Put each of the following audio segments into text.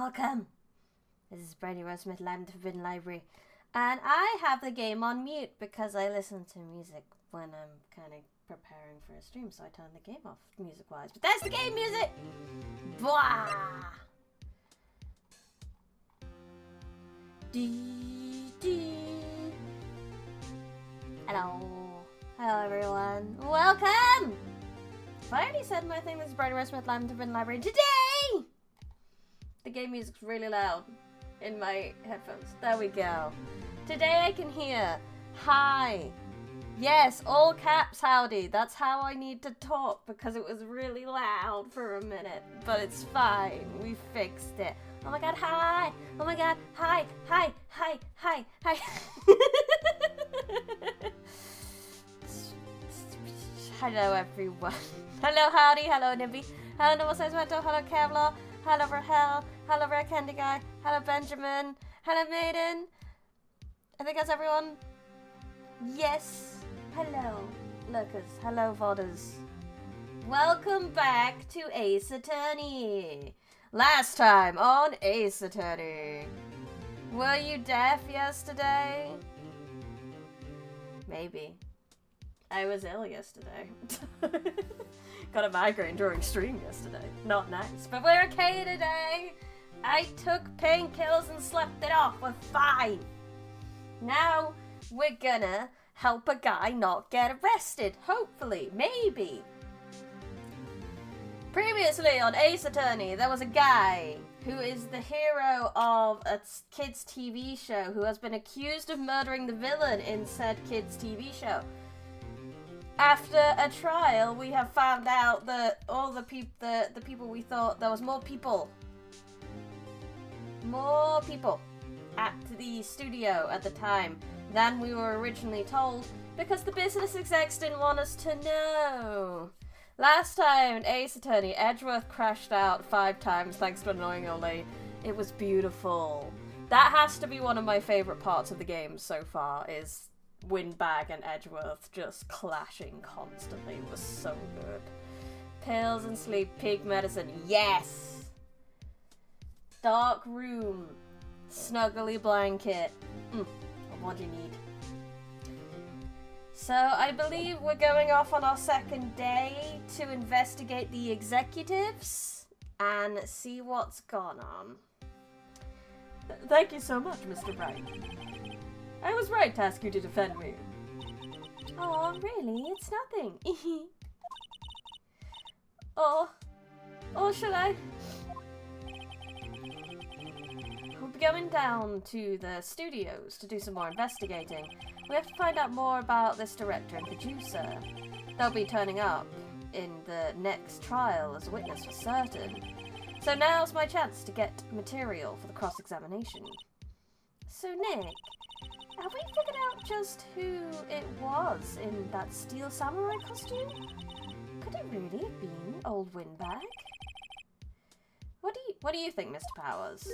welcome. This is Brady Rosemith, Land of the Forbidden Library, and I have the game on mute because I listen to music when I'm kind of preparing for a stream, so I turn the game off music-wise. But there's the game music! Blah! Dee dee. Hello. Hello, everyone. Welcome! I already said my thing. This is Brady Rosemith, Land of the Forbidden Library. Today! The game music's really loud in my headphones. There we go. Today I can hear hi. Yes, all caps howdy. That's how I need to talk because it was really loud for a minute. But it's fine. We fixed it. Oh my god, hi. Oh my god, hi, hi, hi, hi, hi. Hello everyone. Hello howdy, hello Nibby. Hello Noble Says Mental, hello Kevlar. Hello Rahel, hello Rare Candy Guy, hello Benjamin, hello Maiden. I think that's everyone. Yes, hello Lucas, hello Vodders. Welcome back to Ace Attorney. Last time on Ace Attorney. Were you deaf yesterday? Maybe. I was ill yesterday. Got a migraine during stream yesterday. Not nice. But we're okay today. I took painkillers and slept it off. We're fine. Now we're gonna help a guy not get arrested. Hopefully. Maybe. Previously on Ace Attorney, there was a guy who is the hero of a kids' TV show who has been accused of murdering the villain in said kids' TV show. After a trial, we have found out that all the people we thought there was more people at the studio at the time than we were originally told because the business execs didn't want us to know. Last time in Ace Attorney, Edgeworth crashed out 5 times thanks to an annoying old lady. It was beautiful. That has to be one of my favorite parts of the game so far, is Windbag and Edgeworth just clashing constantly. It was so good. Pills and sleep, pig medicine, yes! Dark room, snuggly blanket. What do you need? So I believe we're going off on our second day to investigate the executives and see what's gone on. Thank you so much, Mr. Bright. I was right to ask you to defend me. Oh, really? It's nothing. Or should I? We'll be going down to the studios to do some more investigating. We have to find out more about this director and producer. They'll be turning up in the next trial as a witness for certain. So now's my chance to get material for the cross-examination. So Nick, have we figured out just who it was in that steel samurai costume? Could it really have been old Windbag? What do you think, Mr. Powers?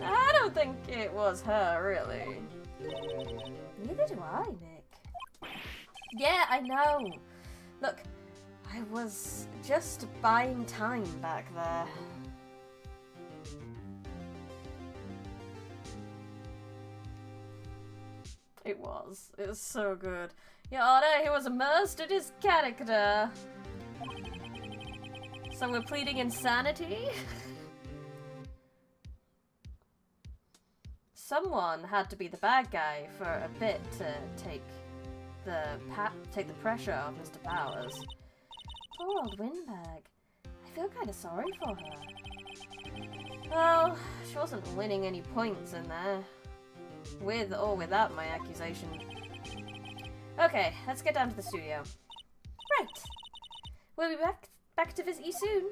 I don't think it was her, really. Neither do I, Nick. Yeah, I know. Look, I was just buying time back there. It was so good. Your Honor, he was immersed in his character. So we're pleading insanity? Someone had to be the bad guy for a bit to take the pressure off Mr. Powers. Poor old Windbag. I feel kind of sorry for her. Well, she wasn't winning any points in there. With or without my accusation. Okay, let's get down to the studio. Right. We'll be back to visit you soon.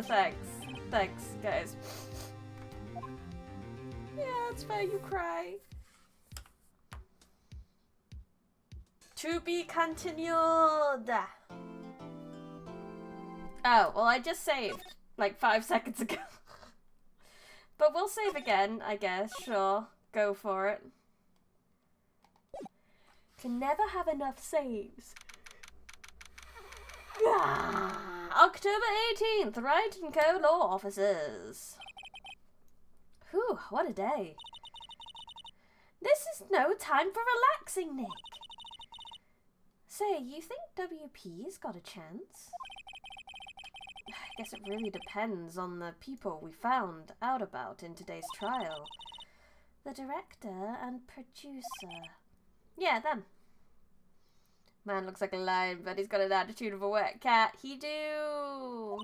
Thanks. Thanks, guys. Yeah, it's fair you cry. To be continued. Oh, well I just saved like 5 seconds ago. But we'll save again, I guess. Sure. Go for it. Can never have enough saves. October 18th, Wright & Co. Law Offices. what a day. This is no time for relaxing, Nick. Say, you think WP's got a chance? I guess it really depends on the people we found out about in today's trial. The director and producer. Yeah, them. Man looks like a lion, but he's got an attitude of a wet cat. He do.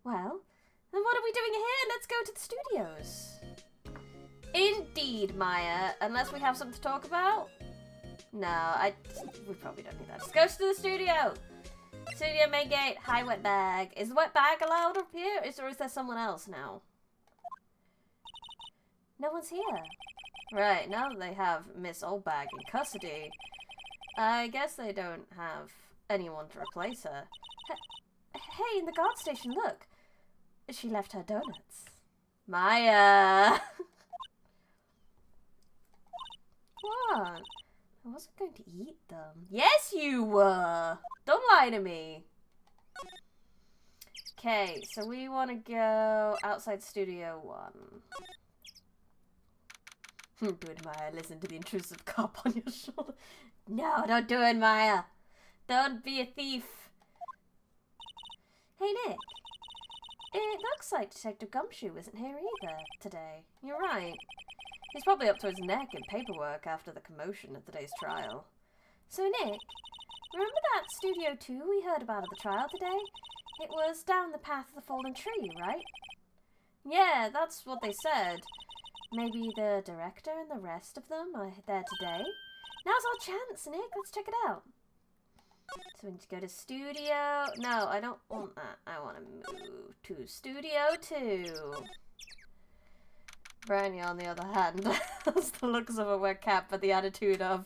Well, then what are we doing here? Let's go to the studios. Indeed, Maya. Unless we have something to talk about? No, we probably don't need that. Just go to the studio. Studio main gate. Hi, Windbag. Is the Windbag allowed up here? Or is there someone else now? No one's here. Right, now that they have Miss Oldbag in custody, I guess they don't have anyone to replace her. Hey, in the guard station, look. She left her donuts. Maya! What? I wasn't going to eat them. Yes, you were! Don't lie to me. Okay, so we want to go outside Studio 1. Do it, Maya. Listen to the intrusive cop on your shoulder. No, don't do it, Maya. Don't be a thief. Hey, Nick. It looks like Detective Gumshoe isn't here either today. You're right. He's probably up to his neck in paperwork after the commotion at today's trial. So, Nick, remember that Studio 2 we heard about at the trial today? It was down the path of the fallen tree, right? Yeah, that's what they said. Maybe the director and the rest of them are there today? Now's our chance, Nick. Let's check it out. So we need to go to Studio... No, I don't want that. I want to move to Studio 2. Brania, on the other hand, has the looks of a wet cat, but the attitude of,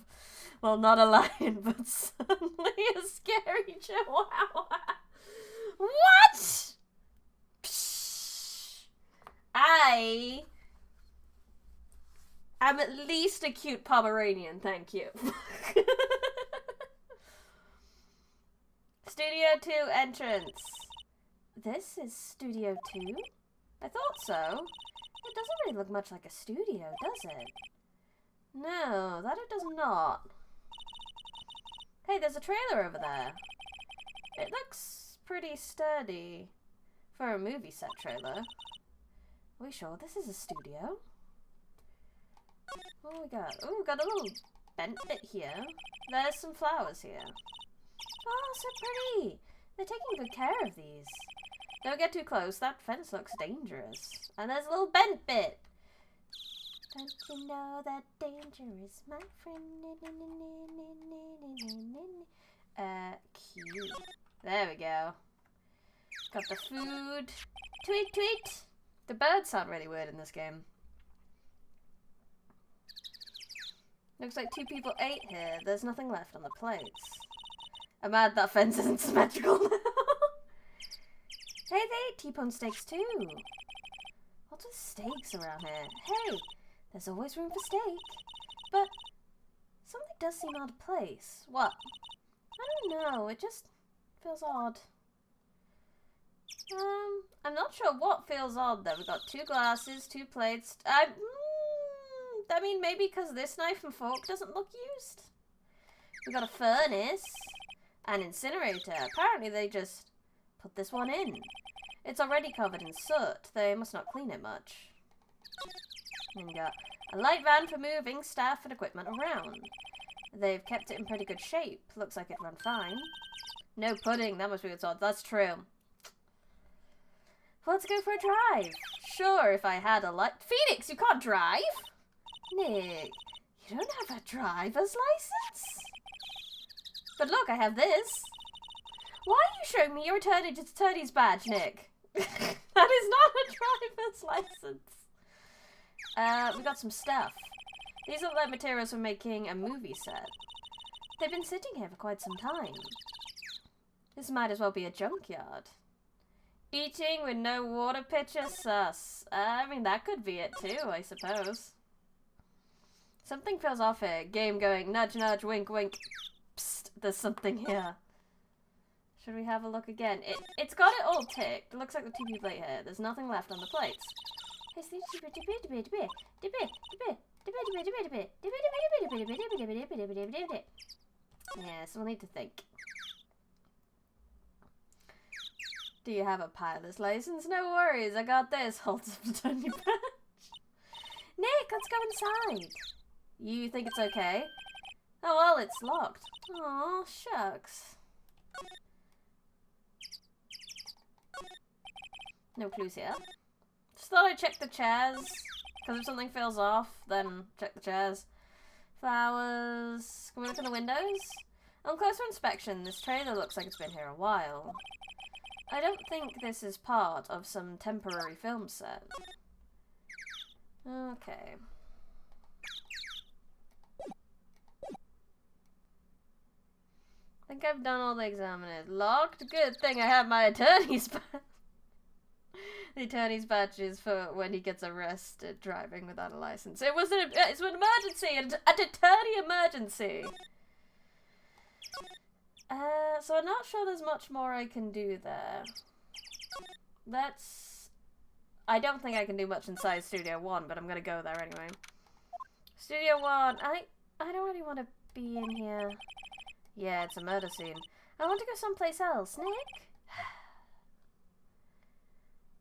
well, not a lion, but certainly a scary chihuahua. What? Psh. I'm at least a cute Pomeranian, thank you. Studio 2 entrance. This is Studio 2? I thought so. It doesn't really look much like a studio, does it? No, that it does not. Hey, there's a trailer over there. It looks pretty sturdy for a movie set trailer. Are we sure this is a studio? What do we got? Oh, we got a little bent bit here. There's some flowers here. Oh, so pretty. They're taking good care of these. Don't get too close. That fence looks dangerous. And there's a little bent bit. Don't you know that danger is my friend? Cute. There we go. Got the food. Tweet, tweet. The birds sound really weird in this game. Looks like 2 people ate here. There's nothing left on the plates. I'm mad that fence isn't symmetrical now. Hey, they ate T-bone steaks too. What's with steaks around here? Hey, there's always room for steak. But something does seem out of place. What? I don't know. It just feels odd. I'm not sure what feels odd though. We've got 2 glasses, 2 plates. I mean, maybe because this knife and fork doesn't look used. We got a furnace, an incinerator. Apparently they just put this one in. It's already covered in soot. They must not clean it much. And we got a light van for moving staff and equipment around. They've kept it in pretty good shape. Looks like it run fine. No pudding. That must be what's odd. That's true. Well, let's go for a drive. Sure, if I had a light... Phoenix, you can't drive! Nick, you don't have a driver's license? But look, I have this. Why are you showing me your attorney's badge, Nick? That is not a driver's license. We got some stuff. These are the materials for making a movie set. They've been sitting here for quite some time. This might as well be a junkyard. Eating with no water pitcher, sus. I mean, that could be it too, I suppose. Something feels off here. Game going, nudge, nudge, wink, wink. Psst, there's something here. Should we have a look again? It's got it all ticked. It looks like the TV plate here. There's nothing left on the plates. Yes, we'll need to think. Do you have a pilot's license? No worries, I got this. Holds up the tiny patch. Nick, let's go inside. You think it's okay? Oh well, it's locked. Aw, shucks. No clues here. Just thought I'd check the chairs. Because if something feels off, then check the chairs. Flowers. Can we look in the windows? On closer inspection, this trailer looks like it's been here a while. I don't think this is part of some temporary film set. Okay. I think I've done all the examiners. Locked? Good thing I have my attorney's badge. The attorney's badge is for when he gets arrested driving without a license. It's an emergency, an attorney emergency. So I'm not sure there's much more I can do there. I don't think I can do much inside Studio 1, but I'm gonna go there anyway. Studio 1, I don't really want to be in here. Yeah, it's a murder scene. I want to go someplace else. Nick?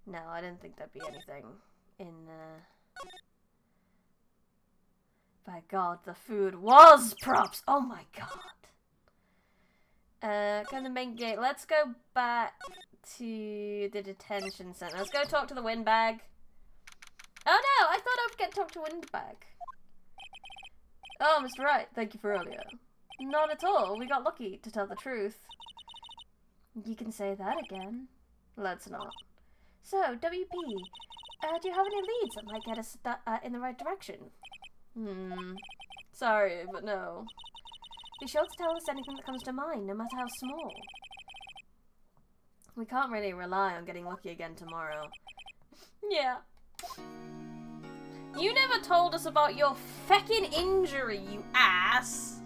No, I didn't think there'd be anything in By God, the food was props! Oh my God. Go to the main gate. Let's go back to the detention center. Let's go talk to the Windbag. Oh no, I thought I would get to talk to Windbag. Oh, Mr. Wright, thank you for earlier. Not at all. We got lucky, to tell the truth. You can say that again. Let's not. So, WP, do you have any leads that might get us in the right direction? Sorry, but no. Be sure to tell us anything that comes to mind, no matter how small. We can't really rely on getting lucky again tomorrow. Yeah. You never told us about your feckin' injury, you ass!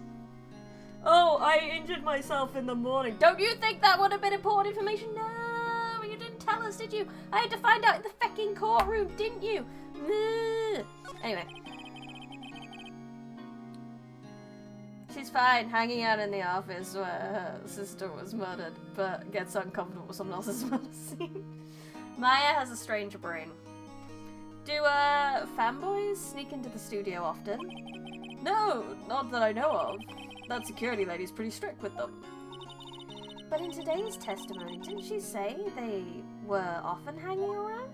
Oh, I injured myself in the morning. Don't you think that would have been important information? No, you didn't tell us, did you? I had to find out in the feckin' courtroom, didn't you? Anyway. She's fine, hanging out in the office where her sister was murdered, but gets uncomfortable with someone else's murder scene. Maya has a strange brain. Do, fanboys sneak into the studio often? No, not that I know of. That security lady's pretty strict with them. But in today's testimony, didn't she say they were often hanging around?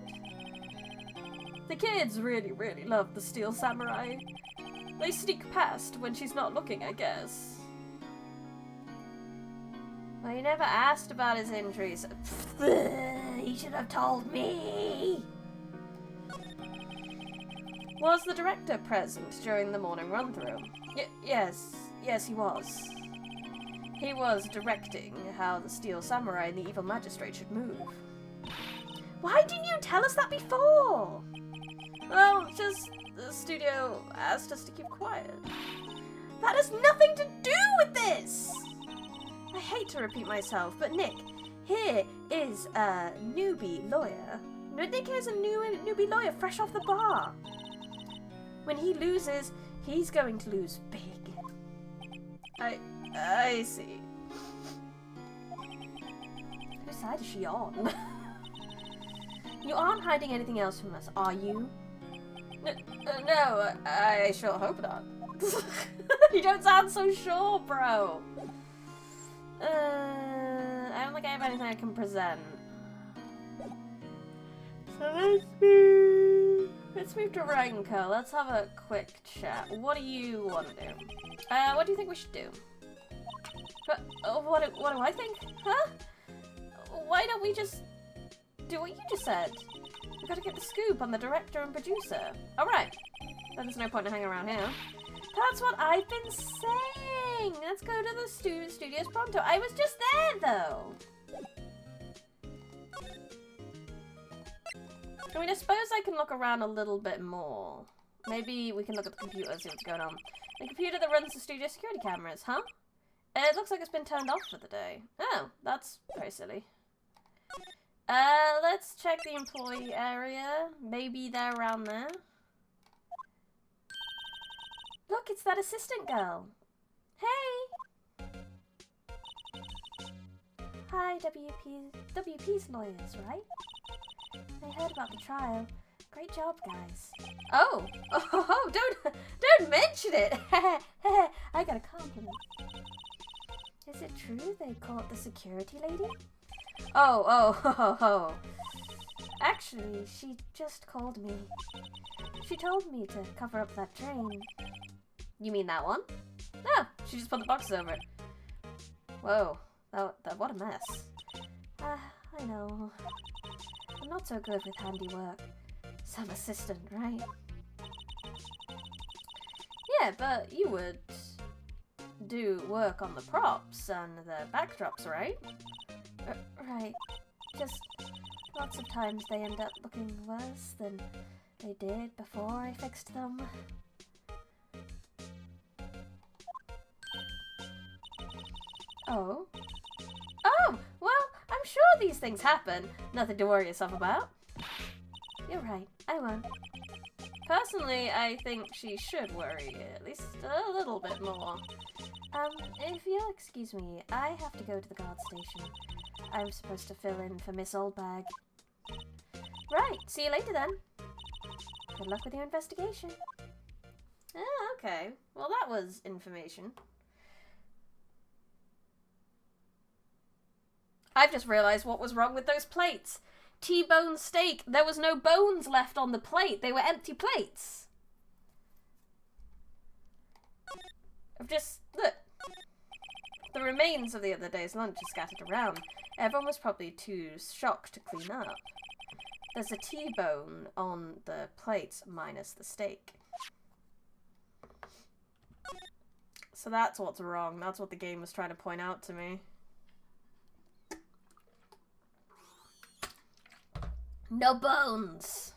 The kids really, really love the Steel Samurai. They sneak past when she's not looking, I guess. Well, you never asked about his injuries. He should have told me. Was the director present during the morning run-through? Yes, he was. He was directing how the Steel Samurai and the Evil Magistrate should move. Why didn't you tell us that before? Well, just the studio asked us to keep quiet. That has nothing to do with this! I hate to repeat myself, but Nick, here is a newbie lawyer. Nick is a newbie lawyer fresh off the bar. When he loses, he's going to lose big. I see. Whose side is she on? You aren't hiding anything else from us, are you? No, I sure hope not. You don't sound so sure, bro. I don't think I have anything I can present. So let's move to Renko. Let's have a quick chat. What do you want to do? What do you think we should do? What do I think? Huh? Why don't we just do what you just said? We gotta get the scoop on the director and producer. Alright. Then there's no point in hanging around here. That's what I've been saying! Let's go to the studios pronto. I was just there, though! I mean, I suppose I can look around a little bit more. Maybe we can look at the computer and see what's going on. The computer that runs the studio security cameras, huh? It looks like it's been turned off for the day. Oh, that's very silly. Let's check the employee area. Maybe they're around there. Look, it's that assistant girl. Hey! Hi, WP's lawyers, right? I heard about the trial. Great job, guys. Oh, don't mention it. I got a compliment. Is it true they caught the security lady? Oh. Actually, she just called me. She told me to cover up that drain. You mean that one? No, she just put the boxes over it. Whoa, what a mess. I know. I'm not so good with handiwork. Some assistant, right? Yeah, but you would do work on the props and the backdrops, right? Right. Just lots of times they end up looking worse than they did before I fixed them. Oh, well, I'm sure these things happen. Nothing to worry yourself about. You're right, I won't. Personally, I think she should worry at least a little bit more. If you'll excuse me, I have to go to the guard station. I'm supposed to fill in for Miss Oldbag. Right, see you later then. Good luck with your investigation. Ah, okay. Well, that was information. I've just realised what was wrong with those plates. T-bone steak. There was no bones left on the plate. They were empty plates. I've just... Look. The remains of the other day's lunch are scattered around. Everyone was probably too shocked to clean up. There's a T-bone on the plates minus the steak. So that's what's wrong. That's what the game was trying to point out to me. No bones!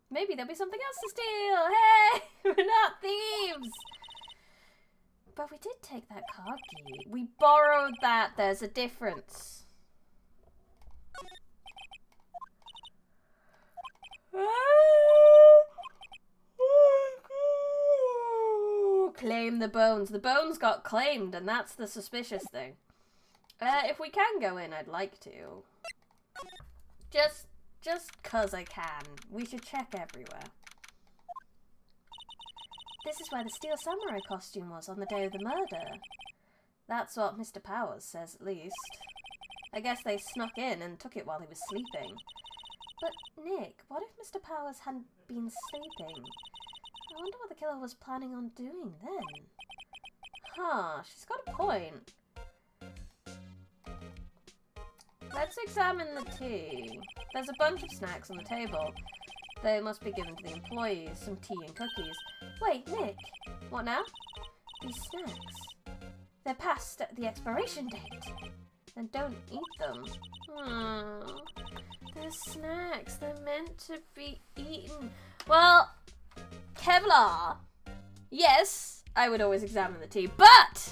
Maybe there'll be something else to steal! Hey! We're not thieves! But we did take that car key. We borrowed that. There's a difference. Claim the bones. The bones got claimed, and that's the suspicious thing. If we can go in, I'd like to. Just 'cause I can. We should check everywhere. This is where the steel samurai costume was on the day of the murder. That's what Mr. Powers says, at least. I guess they snuck in and took it while he was sleeping. But, Nick, what if Mr. Powers hadn't been sleeping? I wonder what the killer was planning on doing then. Huh, she's got a point. Let's examine the tea. There's a bunch of snacks on the table. They must be given to the employees, some tea and cookies. Wait, Nick. What now? These snacks. They're past the expiration date. Then don't eat them. They're snacks. They're meant to be eaten. Well, Kevlar. Yes, I would always examine the tea, but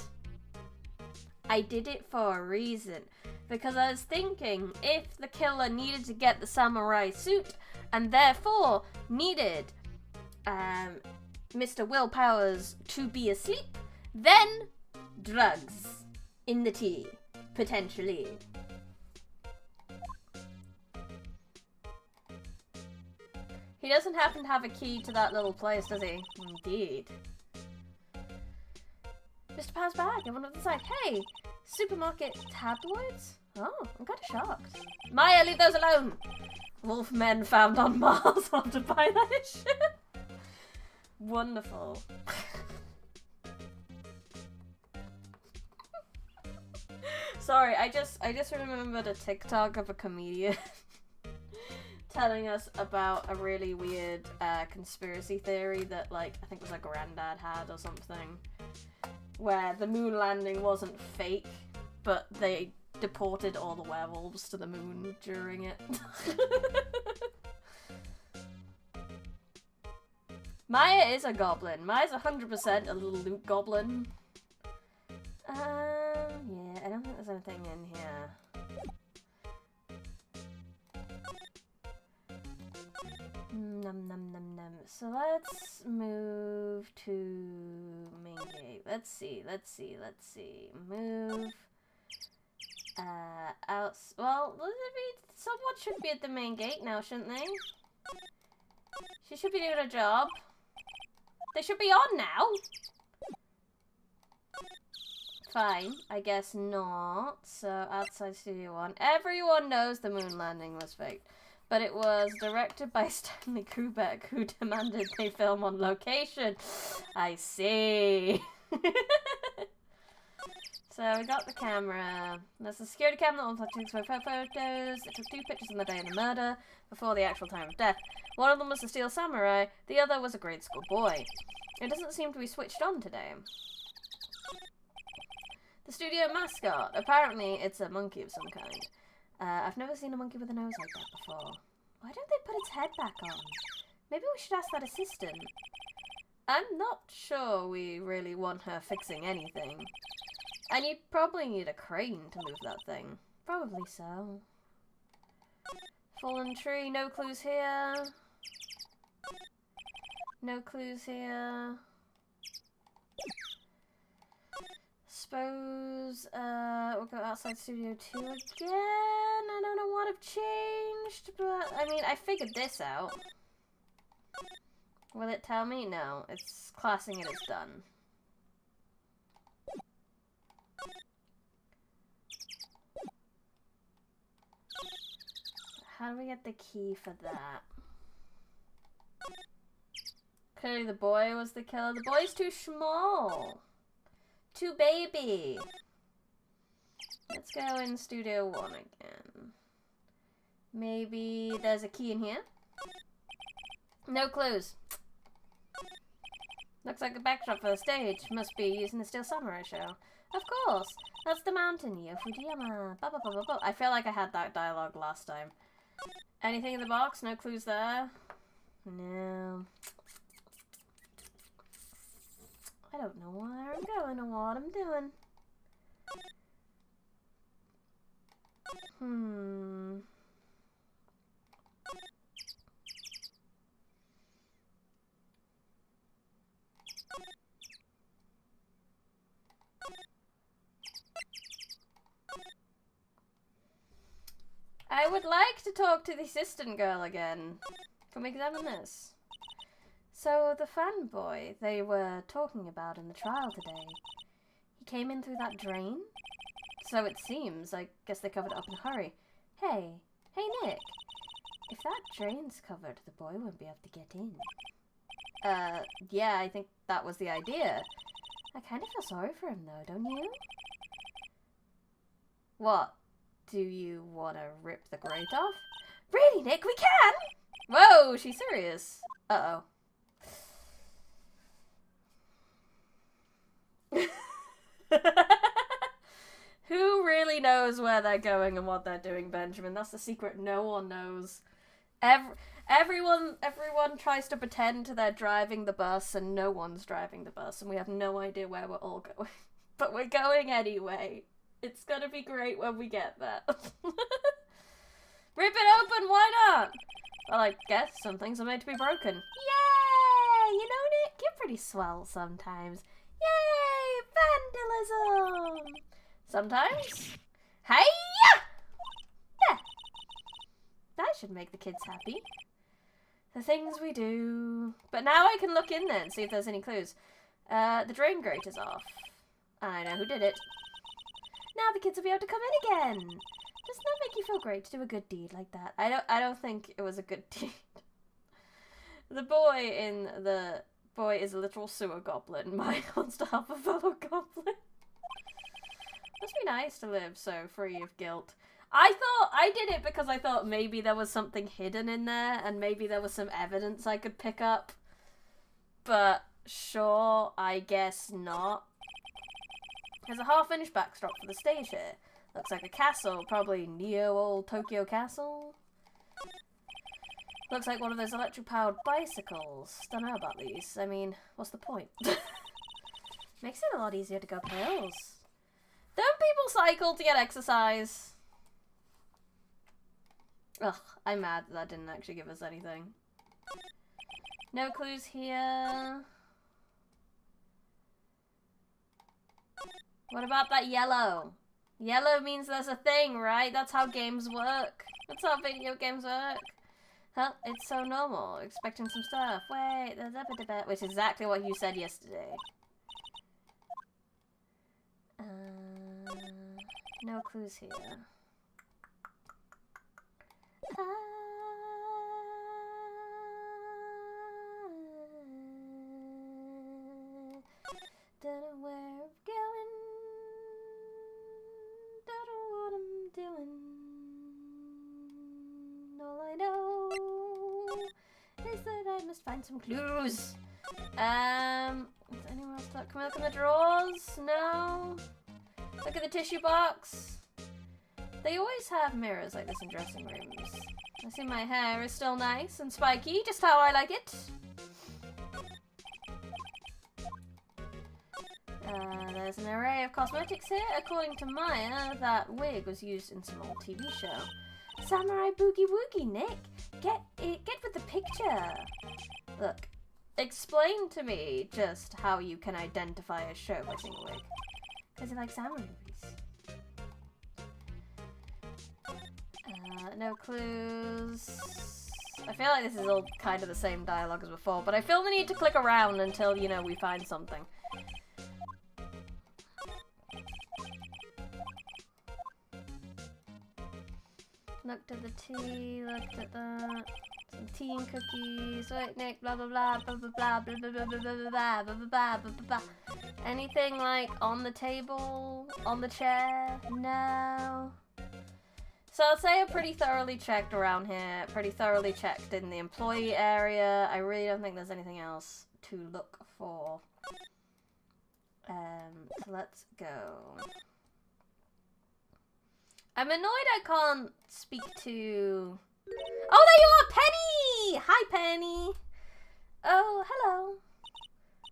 I did it for a reason. Because I was thinking if the killer needed to get the samurai suit and therefore needed Mr. Will Powers to be asleep, then drugs in the tea, potentially. He doesn't happen to have a key to that little place, does he? Indeed. Mr. Powers' bag, I went up the side. Hey, supermarket tabloids? Oh, I'm kind of shocked. Maya, leave those alone! Wolfmen found on Mars want to buy that shit. Wonderful. Sorry, I just remembered a TikTok of a comedian telling us about a really weird conspiracy theory that, like, I think it was like Granddad had or something, where the moon landing wasn't fake, but they deported all the werewolves to the moon during it. Maya is a goblin. Maya's 100% a little loot goblin. Yeah, I don't think there's anything in here. Num num num num. So let's move to main gate. Let's see. Move. Out. Well, someone should be at the main gate now, shouldn't they? She should be doing a job. They should be on now. Fine, I guess not. So, outside Studio 1. Everyone knows the moon landing was faked. But it was directed by Stanley Kubrick, who demanded they film on location. I see. So, we got the camera. There's a security camera that takes photos. It took 2 pictures on the day of the murder, before the actual time of death. One of them was a steel samurai, the other was a grade school boy. It doesn't seem to be switched on today. The studio mascot. Apparently, it's a monkey of some kind. I've never seen a monkey with a nose like that before. Why don't they put its head back on? Maybe we should ask that assistant. I'm not sure we really want her fixing anything. And you'd probably need a crane to move that thing. Probably so. Fallen tree, no clues here. No clues here. Suppose, we'll go outside Studio 2 again. I don't know what I've changed, but, I mean, I figured this out. Will it tell me? No, it's classing it as done. How do we get the key for that? Clearly the boy was the killer. The boy's too small. Too baby. Let's go in Studio 1 again. Maybe there's a key in here? No clues. Looks like a backdrop for the stage. Must be using the Steel Samurai show. Of course. That's the mountain, Yofujiyama. Ba ba ba ba ba. I feel like I had that dialogue last time. Anything in the box? No clues there? No. I don't know where I'm going or what I'm doing. I would like to talk to the assistant girl again. Can we examine this? So, the fanboy they were talking about in the trial today, he came in through that drain? So it seems. I guess they covered it up in a hurry. Hey Nick, if that drain's covered, the boy won't be able to get in. Yeah, I think that was the idea. I kind of feel sorry for him though, don't you? What? Do you want to rip the grate off? Really, Nick, we can! Whoa, she's serious. Uh-oh. Who really knows where they're going and what they're doing, Benjamin? That's the secret no one knows. Everyone tries to pretend they're driving the bus and no one's driving the bus and we have no idea where we're all going. But we're going anyway. It's gonna be great when we get there. Rip it open, why not? Well, I guess some things are made to be broken. Yay! You know, Nick, you're pretty swell sometimes. Yay! Vandalism! Sometimes. Hey-ya! Yeah! That should make the kids happy. The things we do. But now I can look in there and see if there's any clues. The drain grate is off. I know who did it. Now the kids will be able to come in again. Doesn't that make you feel great to do a good deed like that? I don't think it was a good deed. The boy is a literal sewer goblin. Mike wants to have a fellow goblin. Must be nice to live so free of guilt. I did it because I thought maybe there was something hidden in there and maybe there was some evidence I could pick up. But sure, I guess not. There's a half-finished backdrop for the stage here. Looks like a castle, probably Neo Old Tokyo Castle. Looks like one of those electric-powered bicycles. Don't know about these. I mean, what's the point? Makes it a lot easier to go up hills. Don't people cycle to get exercise? Ugh, I'm mad that didn't actually give us anything. No clues here. What about that yellow? Yellow means there's a thing, right? That's how games work. That's how video games work. Huh? It's so normal. Expecting some stuff. Wait, there's a bit, which is exactly what you said yesterday. No clues here. Don't know where I'm going. Don't know what I'm doing. All I know is that I must find some clues. Is anyone else look? Can we look in the drawers? No. Look at the tissue box. They always have mirrors like this in dressing rooms. I see my hair is still nice and spiky, just how I like it. There's an array of cosmetics here. According to Maya, that wig was used in some old TV show. Samurai Boogie Woogie, Nick! Get with the picture! Look, explain to me just how you can identify a show by seeing a wig. Because you like samurai movies. No clues. I feel like this is all kind of the same dialogue as before, but I feel the need to click around until, you know, we find something. Looked at the tea, looked at that. Some tea and cookies. Wait, Nick, blah blah blah blah blah blah blah blah blah blah blah blah blah blah blah blah. Anything like on the table, on the chair? No. So I'll say I pretty thoroughly checked around here. Pretty thoroughly checked in the employee area. I really don't think there's anything else to look for. So let's go. I'm annoyed I can't speak to... Oh, there you are, Penny! Hi, Penny! Oh, hello.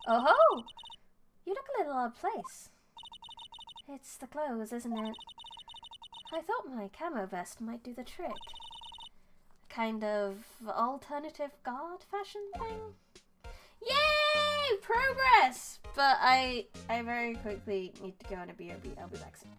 Oh ho! You look a little out of place. It's the clothes, isn't it? I thought my camo vest might do the trick. Kind of alternative guard fashion thing? Yay! Progress! But I very quickly need to go on a BRB. I'll be back soon.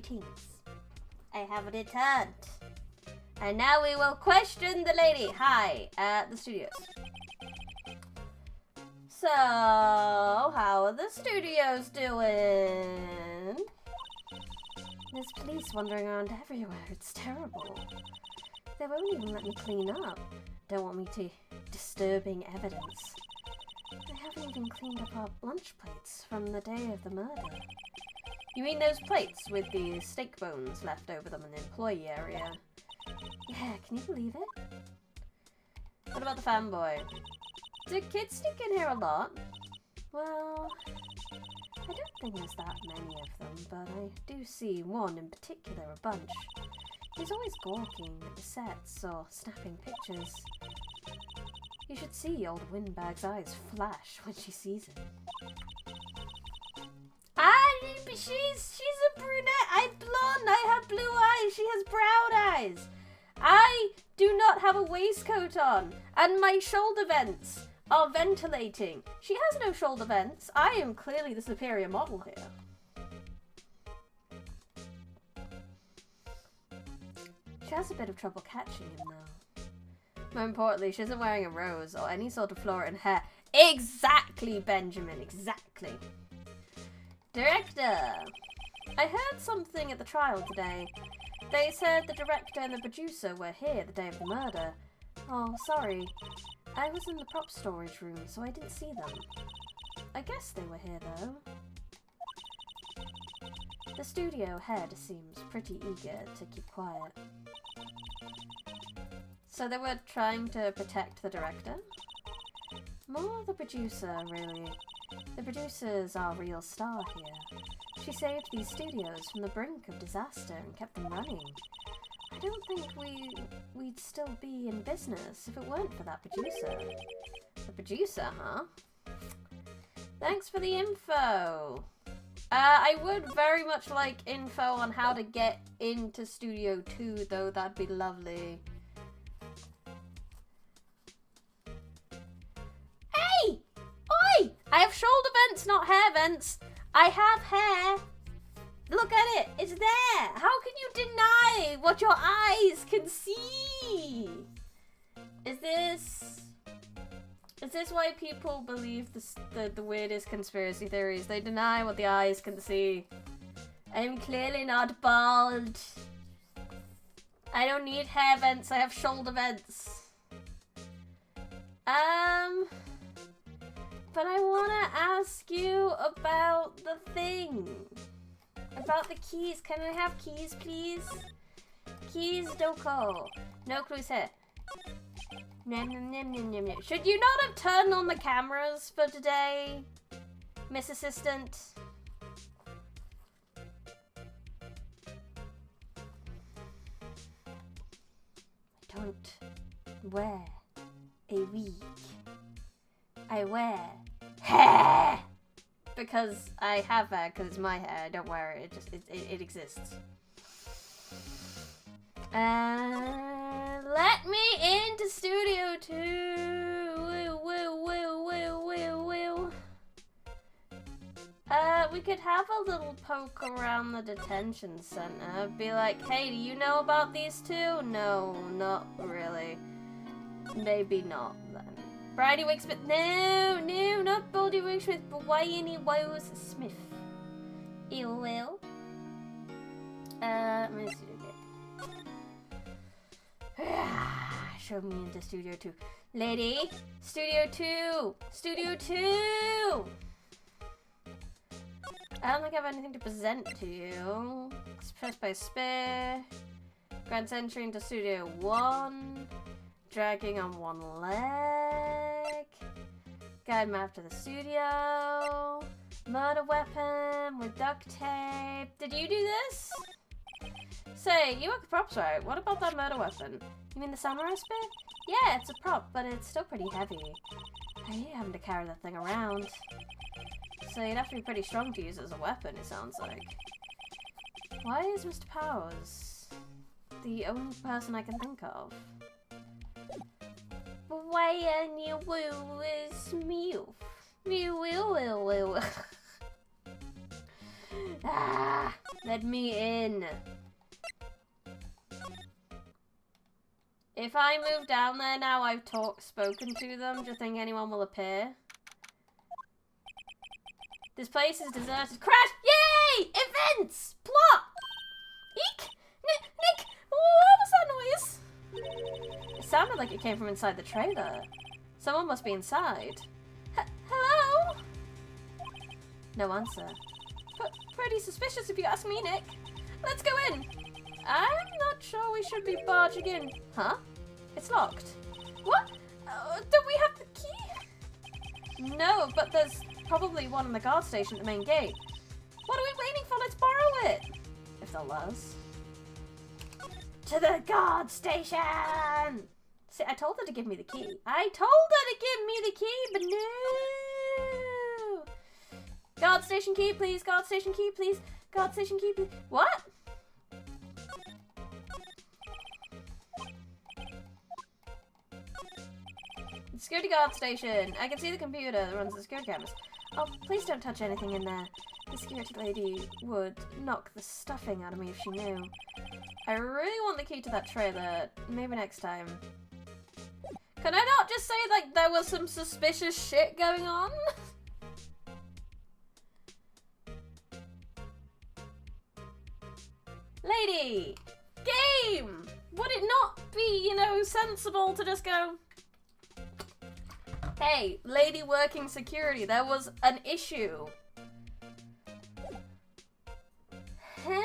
Greetings. I have returned. And now we will question the lady. Hi, at the studios. So, how are the studios doing? There's police wandering around everywhere. It's terrible. They won't even let me clean up. Don't want me to disturbing evidence. They haven't even cleaned up our lunch plates from the day of the murder. You mean those plates with the steak bones left over them in the employee area? Yeah, can you believe it? What about the fanboy? Do kids sneak in here a lot? Well, I don't think there's that many of them, but I do see one in particular a bunch. He's always gawking at the sets or snapping pictures. You should see old Windbag's eyes flash when she sees him. She's a brunette. I'm blonde. I have blue eyes. She has brown eyes. I do not have a waistcoat on, and my shoulder vents are ventilating. She has no shoulder vents. I am clearly the superior model here. She has a bit of trouble catching him, though. More importantly, she isn't wearing a rose or any sort of floral hair. Exactly, Benjamin, exactly. Director! I heard something at the trial today. They said the director and the producer were here the day of the murder. Oh, sorry. I was in the prop storage room, so I didn't see them. I guess they were here, though. The studio head seems pretty eager to keep quiet. So they were trying to protect the director? More the producer, really. The producer's our real star here. She saved these studios from the brink of disaster and kept them running. I don't think we'd still be in business if it weren't for that producer. The producer, huh? Thanks for the info. I would very much like info on how to get into Studio 2, though. That'd be lovely. Hey! Oi! I have shoulder vents, not hair vents. I have hair. Look at it. It's there. How can you deny what your eyes can see? Is this why people believe the weirdest conspiracy theories? They deny what the eyes can see. I'm clearly not bald. I don't need hair vents. I have shoulder vents. But I want to ask you about the thing. About the keys. Can I have keys, please? Keys, Doko. No clues here. Should you not have turned on the cameras for today, Miss Assistant? I don't wear a wig. I wear hair! Because I have hair, because it's my hair. I don't wear it. It exists. Let me into Studio 2. We could have a little poke around the detention center. Be like, hey, do you know about these two? No, not really. Maybe not then. Bridie Wigsmith. No, not Baldy Wigsmith, but Wayne Wales Smith. You will. Let me see again. Show me into Studio 2. Lady, Studio 2! Studio 2! I don't think I have anything to present to you. Expressed by Spear. Grand entry into Studio 1. Dragging on one leg. Guide map to the studio. Murder weapon with duct tape. Did you do this? Say, you work the props right. What about that murder weapon? You mean the samurai spear? Yeah, it's a prop, but it's still pretty heavy. I hate having to carry that thing around. So you'd have to be pretty strong to use it as a weapon, it sounds like. Why is Mr. Powers the only person I can think of? Why you woo is mew. Mew will. Ah. Let me in. If I move down there now I've spoken to them, do you think anyone will appear? This place is deserted. Crash! Yay! Events! Plot! Eek! Nick! What was that noise? It sounded like it came from inside the trailer. Someone must be inside. Hello? No answer. Pretty suspicious if you ask me, Nick. Let's go in. I'm not sure we should be barging in. Huh? It's locked. What? Do we have the key? No, but there's probably one in the guard station at the main gate. What are we waiting for? Let's borrow it. If they'll let us. To the guard station! See, I told her to give me the key. I told her to give me the key, but no! Guard station key, please. Guard station key, please. Guard station key, please. What? Security guard station. I can see the computer that runs the security cameras. Oh, please don't touch anything in there. The security lady would knock the stuffing out of me if she knew. I really want the key to that trailer. Maybe next time. Can I not just say, like, there was some suspicious shit going on? Lady! Game! Would it not be, you know, sensible to just go... Hey, lady working security, there was an issue. Huh?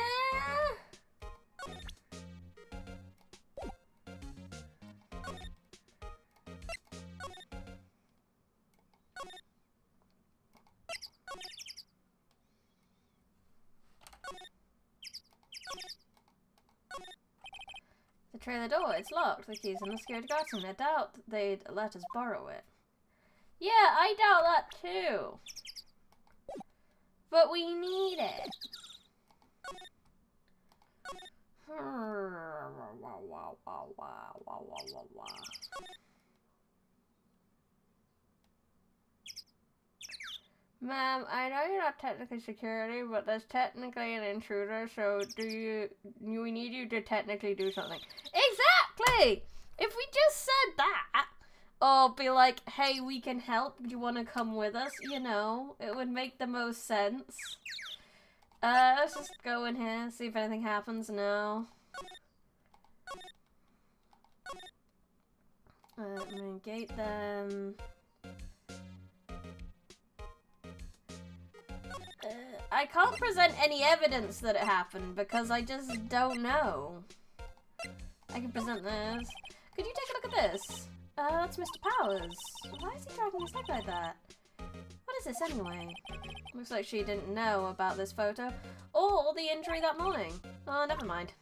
The trailer door, it's locked. The key's in the security guard room. I doubt they'd let us borrow it. Yeah, I doubt that too. But we need it. Ma'am, I know you're not technically security, but there's technically an intruder, so we need you to technically do something. Exactly! If we just said that, or be like, hey, we can help, do you want to come with us? You know, it would make the most sense. Let's just go in here, see if anything happens. No. I'm gonna gate them. I can't present any evidence that it happened because I just don't know. I can present this. Could you take a look at this? That's Mr. Powers. Why is he dragging his leg like that? What is this anyway? Looks like she didn't know about this photo or the injury that morning. Oh, never mind.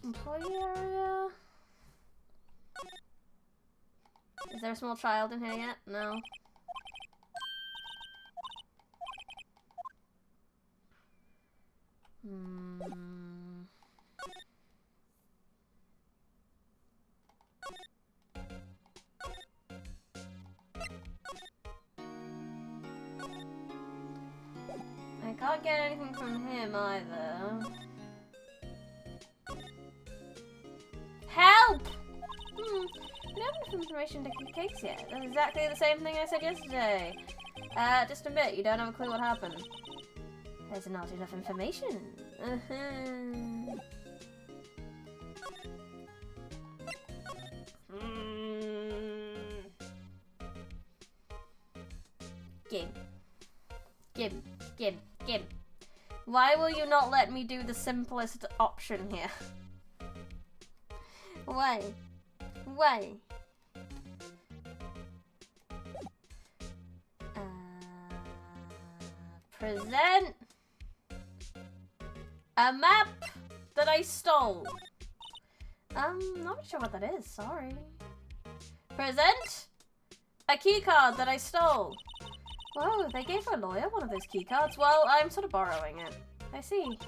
Employee area? Is there a small child in here yet? No. I can't get anything from him either. Help! We don't have enough information to keep case yet. That's exactly the same thing I said yesterday. Just admit you don't have a clue what happened. There's not enough information. Game. Why will you not let me do the simplest option here? Why? Present a map that I stole. Not really sure what that is, sorry. Present a key card that I stole. Whoa, they gave a lawyer one of those key cards. Well, I'm sort of borrowing it. I see.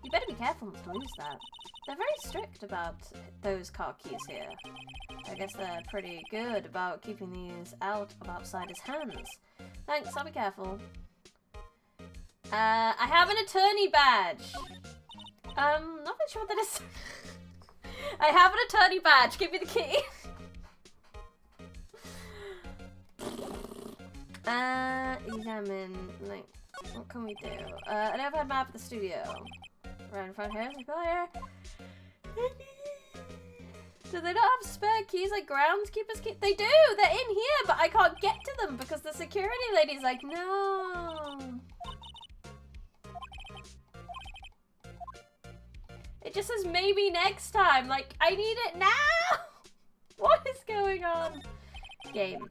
You better be careful not to lose that. They're very strict about those car keys here. I guess they're pretty good about keeping these out of outsiders' hands. Thanks, I'll be careful. I have an attorney badge. Not really sure what that is. I have an attorney badge. Give me the key. Examine. Like, what can we do? An overhead map of the studio. Right in front here. Here. Do they not have spare keys like groundskeepers keys? They do! They're in here, but I can't get to them because the security lady's like, no. It just says maybe next time. Like, I need it now! What is going on? Game.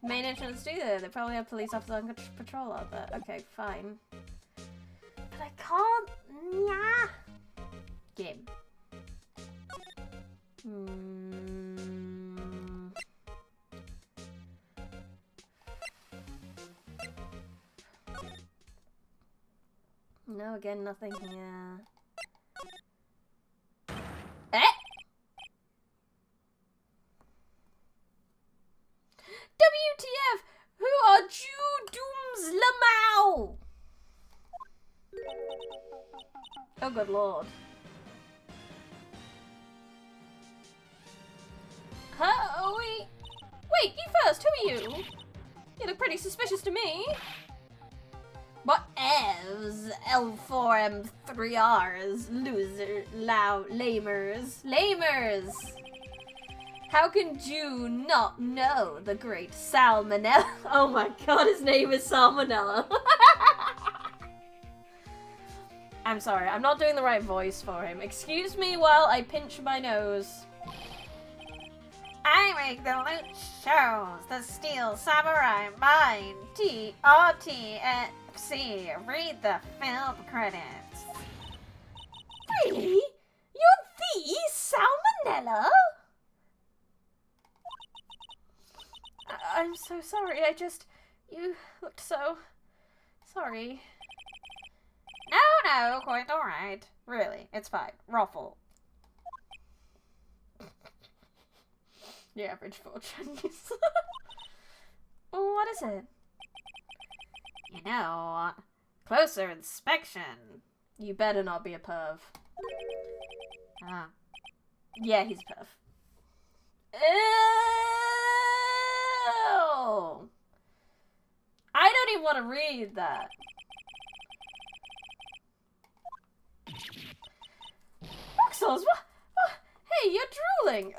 Main entrance studio. They probably have police officers on patrol out there. Okay, fine. But I can't. Nah. Game. No, again, nothing here. WTF! Who are Dooms Lamau? Oh, good lord. Huh? Wait, you first. Who are you? You look pretty suspicious to me. What evs? L4M3Rs. Loser. Lamers. How can you not know the great Salmonella? Oh my god, his name is Salmonella. I'm sorry, I'm not doing the right voice for him. Excuse me while I pinch my nose. I make the loot shows, the Steel Samurai Mine, TRTFC. Read the film credits. Really? You're the Salmonella? I'm so sorry, you looked so... sorry. No, quite alright. Really, it's fine. Ruffle. The average fortune. What is it? You know, closer inspection. You better not be a perv. Ah. Yeah, he's a perv. Ew! I don't even want to read that. Pixels, what? Hey, you're drooling.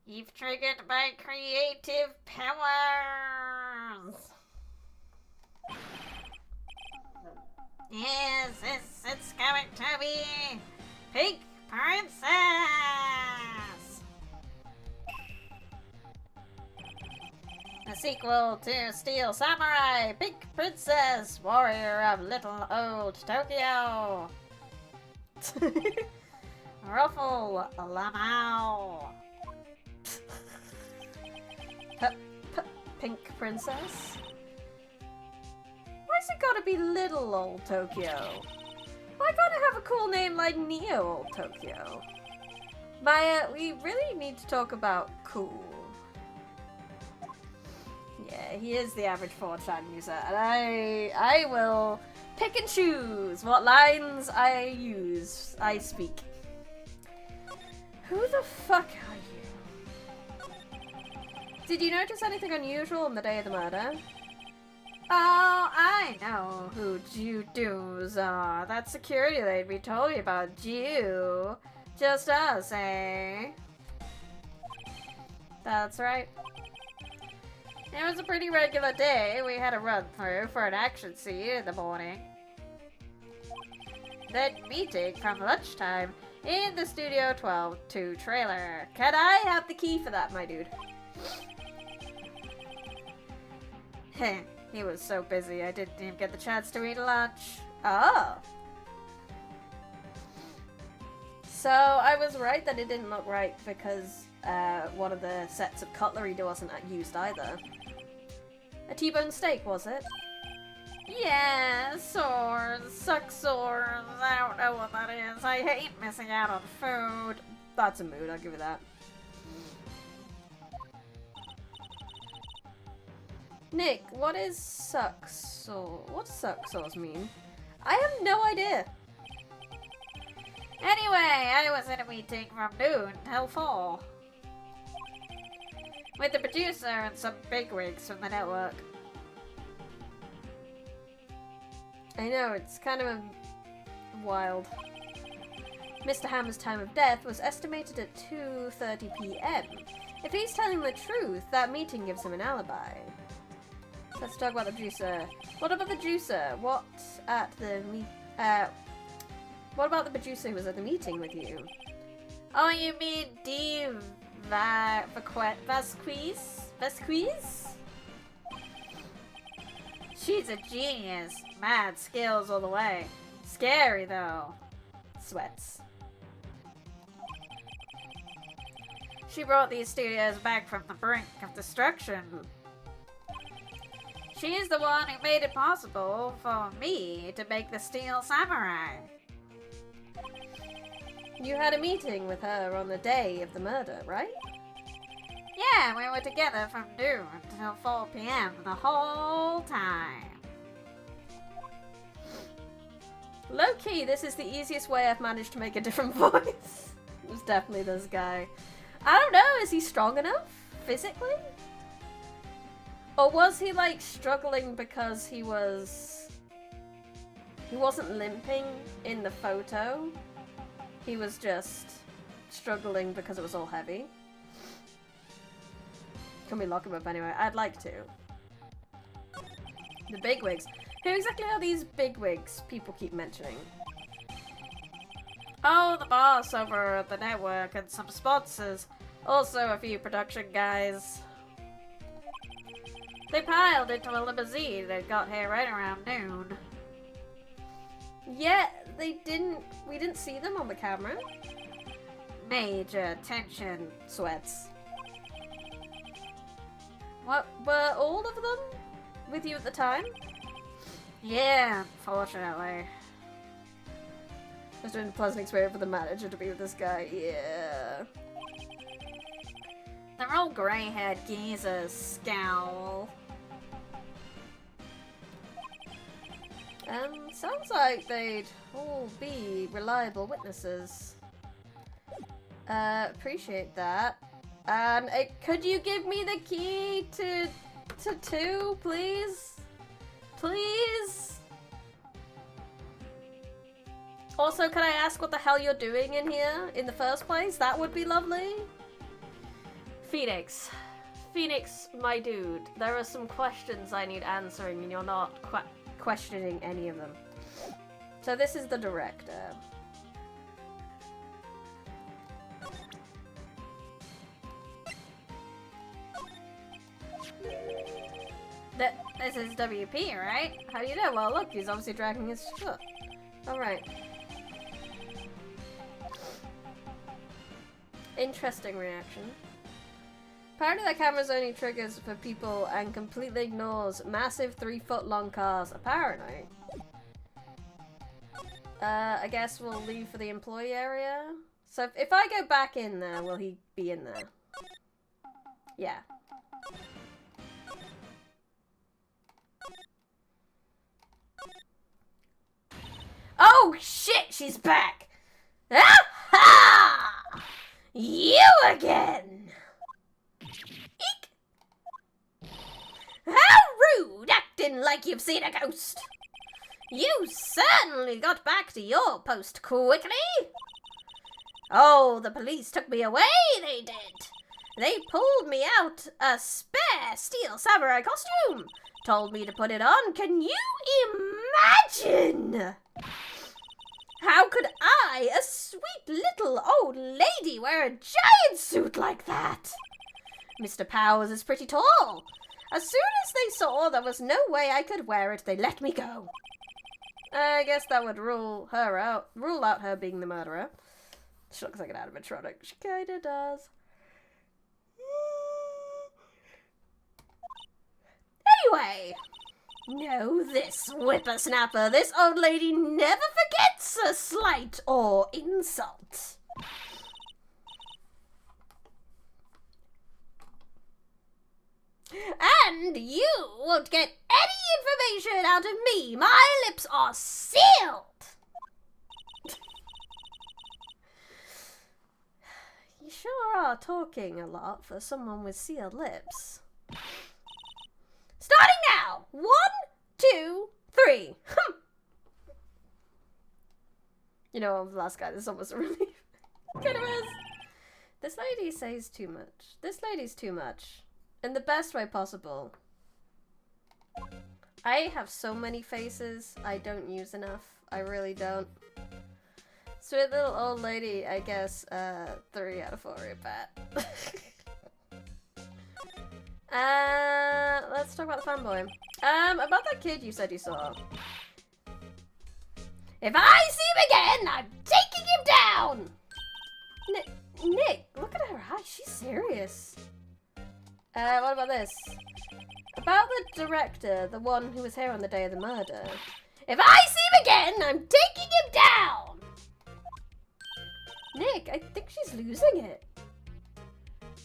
You've triggered my creative powers. Yes, it's going to be Pink Princess. A sequel to Steel Samurai, Pink Princess, Warrior of Little Old Tokyo. Ruffle Lamau. Pink Princess? Why's it gotta be Little Old Tokyo? Why can't it have a cool name like Neo Old Tokyo? Maya, we really need to talk about cool. Yeah, he is the average 4chan user, and I will pick and choose what lines I speak. Who the fuck are you? Did you notice anything unusual on the day of the murder? Oh, I know who Jews are. That security lady told me about Jew. Just us, eh? That's right. It was a pretty regular day. We had a run through for an action scene in the morning. Then meeting from lunchtime in the Studio 12-2 trailer. Can I have the key for that, my dude? Heh, he was so busy I didn't even get the chance to eat lunch. Oh. So I was right that it didn't look right because one of the sets of cutlery wasn't used either. A T-bone steak, was it? Yeah, sores, suck sores. I don't know what that is. I hate missing out on food. That's a mood, I'll give you that. Nick, what is suck sore? What does suck sores mean? I have no idea. Anyway, I was in a meeting from noon till 4. With the producer and some bigwigs from the network. I know, it's kind of wild. Mr. Hammer's time of death was estimated at 2:30 p.m. If he's telling the truth, that meeting gives him an alibi. Let's talk about the juicer. What about the juicer? What about the producer who was at the meeting with you? Oh, you mean Vasquez? She's a genius. Mad skills all the way. Scary, though. Sweats. She brought these studios back from the brink of destruction. She's the one who made it possible for me to make the Steel Samurai. You had a meeting with her on the day of the murder, right? Yeah, we were together from noon until 4 p.m. the whole time. Low-key, this is the easiest way I've managed to make a different voice. It was definitely this guy. I don't know, is he strong enough? Physically? Or was he, like, struggling because he wasn't limping in the photo? He was just struggling because it was all heavy. Can we lock him up anyway? I'd like to. The bigwigs. Who exactly are these bigwigs people keep mentioning? Oh, the boss over at the network and some sponsors. Also a few production guys. They piled into a limousine and got here right around noon. Yeah, we didn't see them on the camera. Major tension, sweats. What, were all of them with you at the time? Yeah, unfortunately. It's been a pleasant experience for the manager to be with this guy, yeah. They're all grey-haired geezers, scowl. Sounds like they'd all be reliable witnesses. Appreciate that. And could you give me the key to 2, please? Please? Also, can I ask what the hell you're doing in here in the first place? That would be lovely. Phoenix. Phoenix, my dude, there are some questions I need answering and you're not questioning any of them. So this is the director. This is WP, right? How do you know? Well, look, he's obviously dragging his foot. Alright. Interesting reaction. Apparently that camera's only triggers for people and completely ignores massive 3-foot-long cars. Apparently. I guess we'll leave for the employee area. So if I go back in there, will he be in there? Yeah. Oh shit, she's back! Ah-ha! You again! Eek! How rude, acting like you've seen a ghost! You certainly got back to your post quickly! Oh, the police took me away, they did! They pulled me out a spare Steel Samurai costume! Told me to put it on, can you imagine? How could I, a sweet little old lady, wear a giant suit like that? Mr. Powers is pretty tall. As soon as they saw there was no way I could wear it, they let me go. I guess that would rule out her being the murderer. She looks like an animatronic. She kinda does. Anyway, Know this, whippersnapper. This old lady never forgets a slight or insult. And you won't get any information out of me. My lips are sealed. You sure are talking a lot for someone with sealed lips. Starting now! 1, 2, 3. You know, I'm the last guy. This is almost a relief. Kind of is. This lady says too much. This lady's too much. In the best way possible. I have so many faces I don't use enough. I really don't. Sweet little old lady, I guess, 3 out of 4 are bad. Let's talk about the fanboy. About that kid you said you saw. If I see him again, I'm taking him down! Nick, look at her eyes, she's serious. What about this? About the director, the one who was here on the day of the murder. If I see him again, I'm taking him down! Nick, I think she's losing it.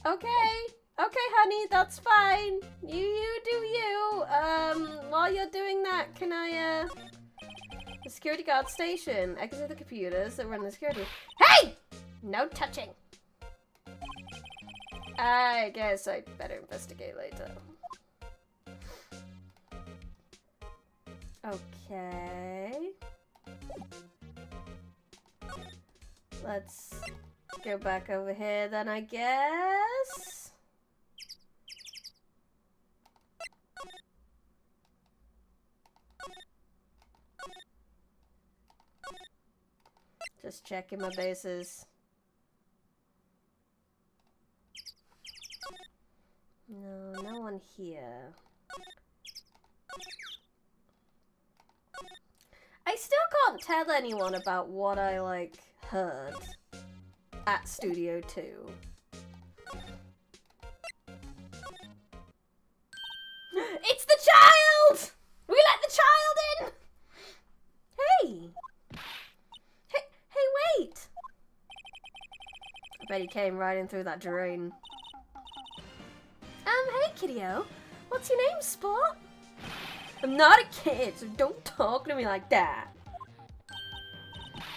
Okay, honey, that's fine. You do you. While you're doing that, can I, the security guard station. Exit the computers that run the security. Hey! No touching. I guess I'd better investigate later. Okay. Let's go back over here then, I guess. Just checking my bases. No, no one here. I still can't tell anyone about what I, like, heard at Studio 2. It's the child! We let the child in! Hey! Hey, wait! I bet he came right in through that drain. Hey, kiddo. What's your name, Sport? I'm not a kid, so don't talk to me like that.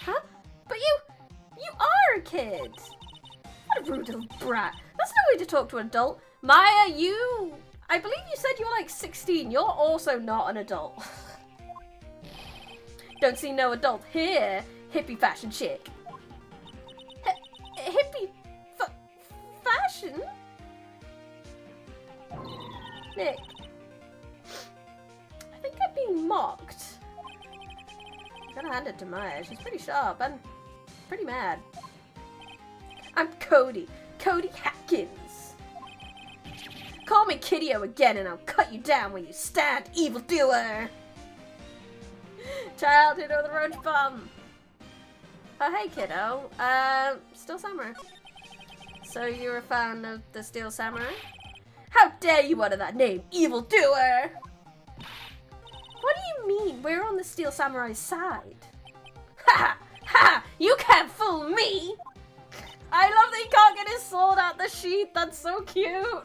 Huh? But you are a kid. What a rude little brat. That's no way to talk to an adult. Maya, I believe you said you were like 16. You're also not an adult. Don't see no adult here, hippie fashion chick. Hippie fashion? Nick, I think I'm being mocked. I'm gonna hand it to Maya. She's pretty sharp and pretty mad. I'm Cody Hatkins. Call me Kiddo again and I'll cut you down where you stand, evildoer. Childhood or the roach bomb. Oh, hey, kiddo. Steel Samurai. So you're a fan of the Steel Samurai? How dare you utter that name, evildoer! What do you mean? We're on the Steel Samurai's side. Ha ha! You can't fool me! I love that he can't get his sword out the sheath. That's so cute.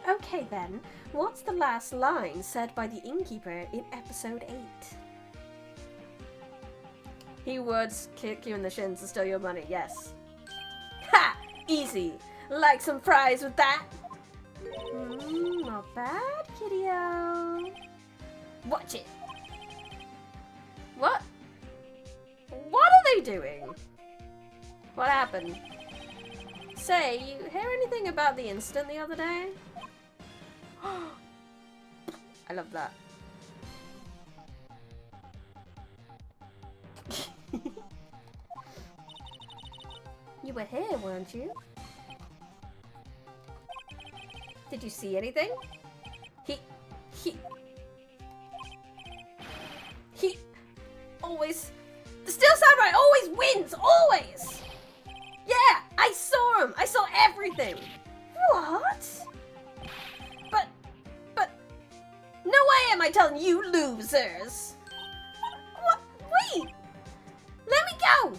Okay then, what's the last line said by the innkeeper in episode 8? He would kick you in the shins and steal your money, yes. Ha! Easy. Like some fries with that? Not bad, kiddo. Watch it. What? What are they doing? What happened? Say, you hear anything about the incident the other day? I love that. You were here, weren't you? Did you see anything? He always... The Steel Samurai always wins! Always! Yeah! I saw him! I saw everything! What? But down, you losers! What? Wait! Let me go!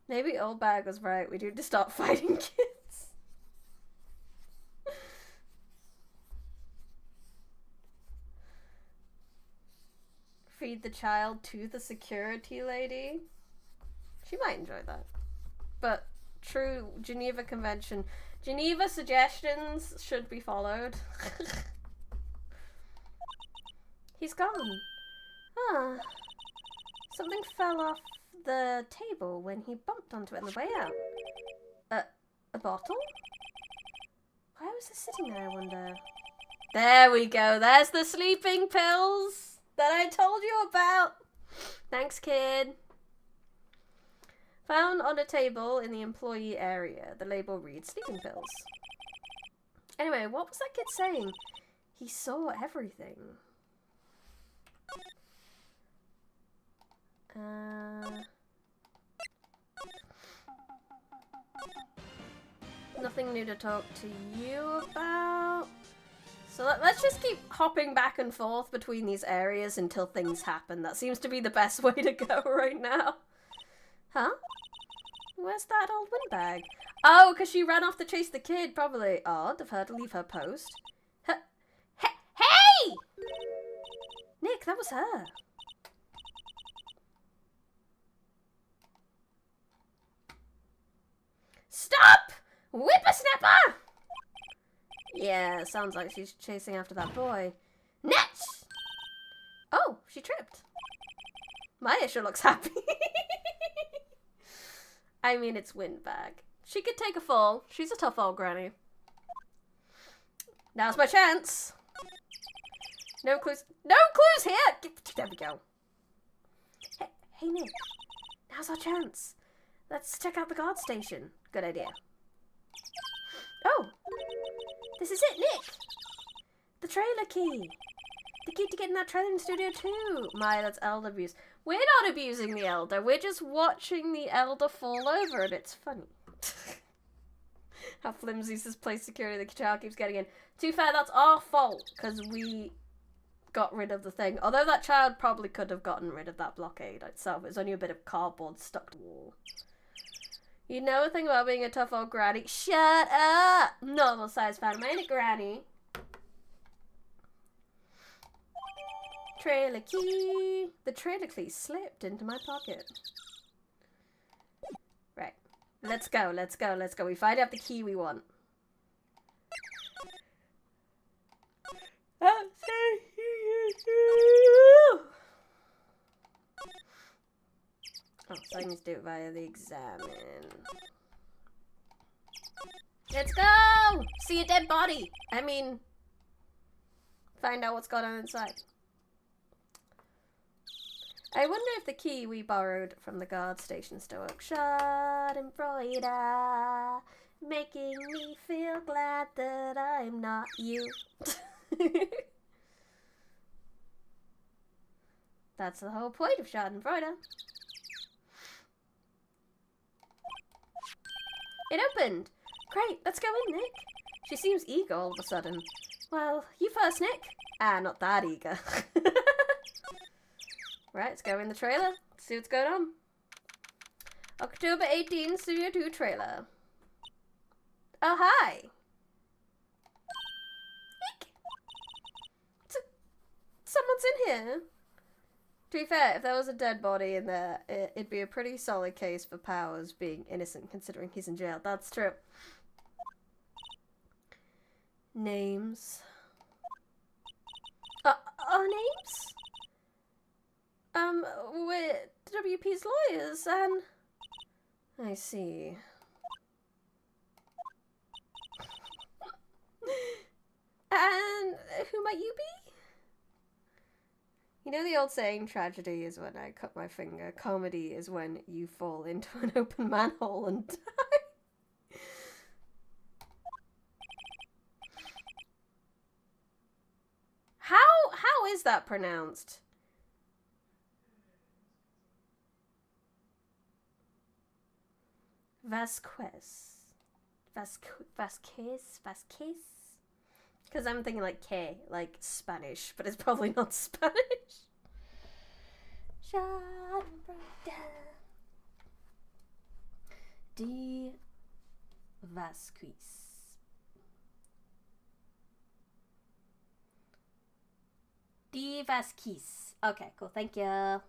Maybe Old Bag was right. We need to stop fighting kids. Feed the child to the security lady. She might enjoy that. But true Geneva Convention. Geneva suggestions should be followed. He's gone. Ah. Something fell off the table when he bumped onto it on the way out. A bottle? Why was it sitting there, I wonder? There we go. There's the sleeping pills that I told you about. Thanks, kid. Found on a table in the employee area. The label reads sleeping pills. Anyway, what was that kid saying? He saw everything. Nothing new to talk to you about. So let's just keep hopping back and forth between these areas until things happen. That seems to be the best way to go right now. Huh? Where's that old windbag? Oh, because she ran off to chase the kid, probably. Odd of her to leave her post. Hey! Nick, that was her. Stop! Whippersnapper! Yeah, sounds like she's chasing after that boy. Net! Oh, she tripped. Maya sure looks happy. I mean, it's Windbag. She could take a fall. She's a tough old granny. Now's my chance. No clues. No clues here! There we go. Hey, Nick. Now's our chance. Let's check out the guard station. Good idea. Oh! This is it, Nick! The trailer key! The key to get in that trailer in studio too! Maya, that's elder abuse. We're not abusing the elder, we're just watching the elder fall over and it's funny. How flimsy is this place security the child keeps getting in. To be fair, that's our fault, because we got rid of the thing. Although that child probably could have gotten rid of that blockade itself. It was only a bit of cardboard stuck to the wall. You know a thing about being a tough old granny? Shut up! Normal size fan. Am I a granny? Trailer key. The trailer key slipped into my pocket. Right. Let's go, let's go, let's go. We find out the key we want. Oh, so I need to do it via the examine. Let's go! See a dead body! I mean, find out what's going on inside. I wonder if the key we borrowed from the guard station still works. Schadenfreude, making me feel glad that I'm not you. That's the whole point of Schadenfreude. It opened! Great, let's go in, Nick. She seems eager all of a sudden. Well, you first, Nick. Ah, not that eager. Right, let's go in the trailer. Let's see what's going on. October 18, Studio 2 trailer. Oh, hi! Nick! Someone's in here. To be fair, if there was a dead body in there, it'd be a pretty solid case for Powers being innocent, considering he's in jail. That's true. Names. Our names? We're WP's lawyers, and... I see. And who might you be? You know the old saying, tragedy is when I cut my finger, comedy is when you fall into an open manhole and die. How is that pronounced? Vasquez. Vasquez? Because I'm thinking like K, like Spanish, but it's probably not Spanish. D. Vasquez. D. Vasquez. Okay, cool. Thank you.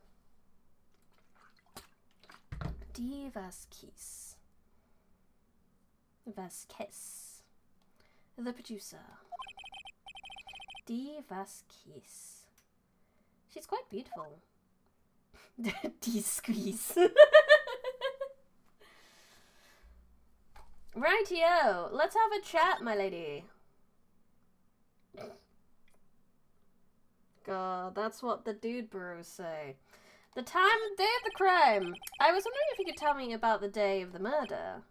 D. Vasquez. Vasquez. The producer. D. Vasquez. She's quite beautiful. D. Squeeze. Rightio, let's have a chat, my lady. God, that's what the dude bros say. The time and day of the crime. I was wondering if you could tell me about the day of the murder.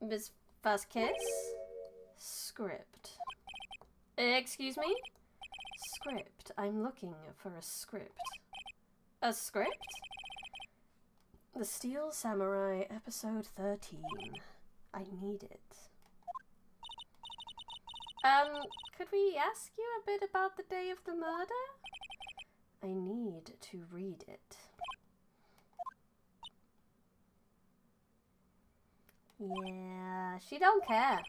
Miss Vasquez? Script. Excuse me? Script. I'm looking for a script. A script? The Steel Samurai, episode 13. I need it. Could we ask you a bit about the day of the murder? I need to read it. Yeah, she don't care.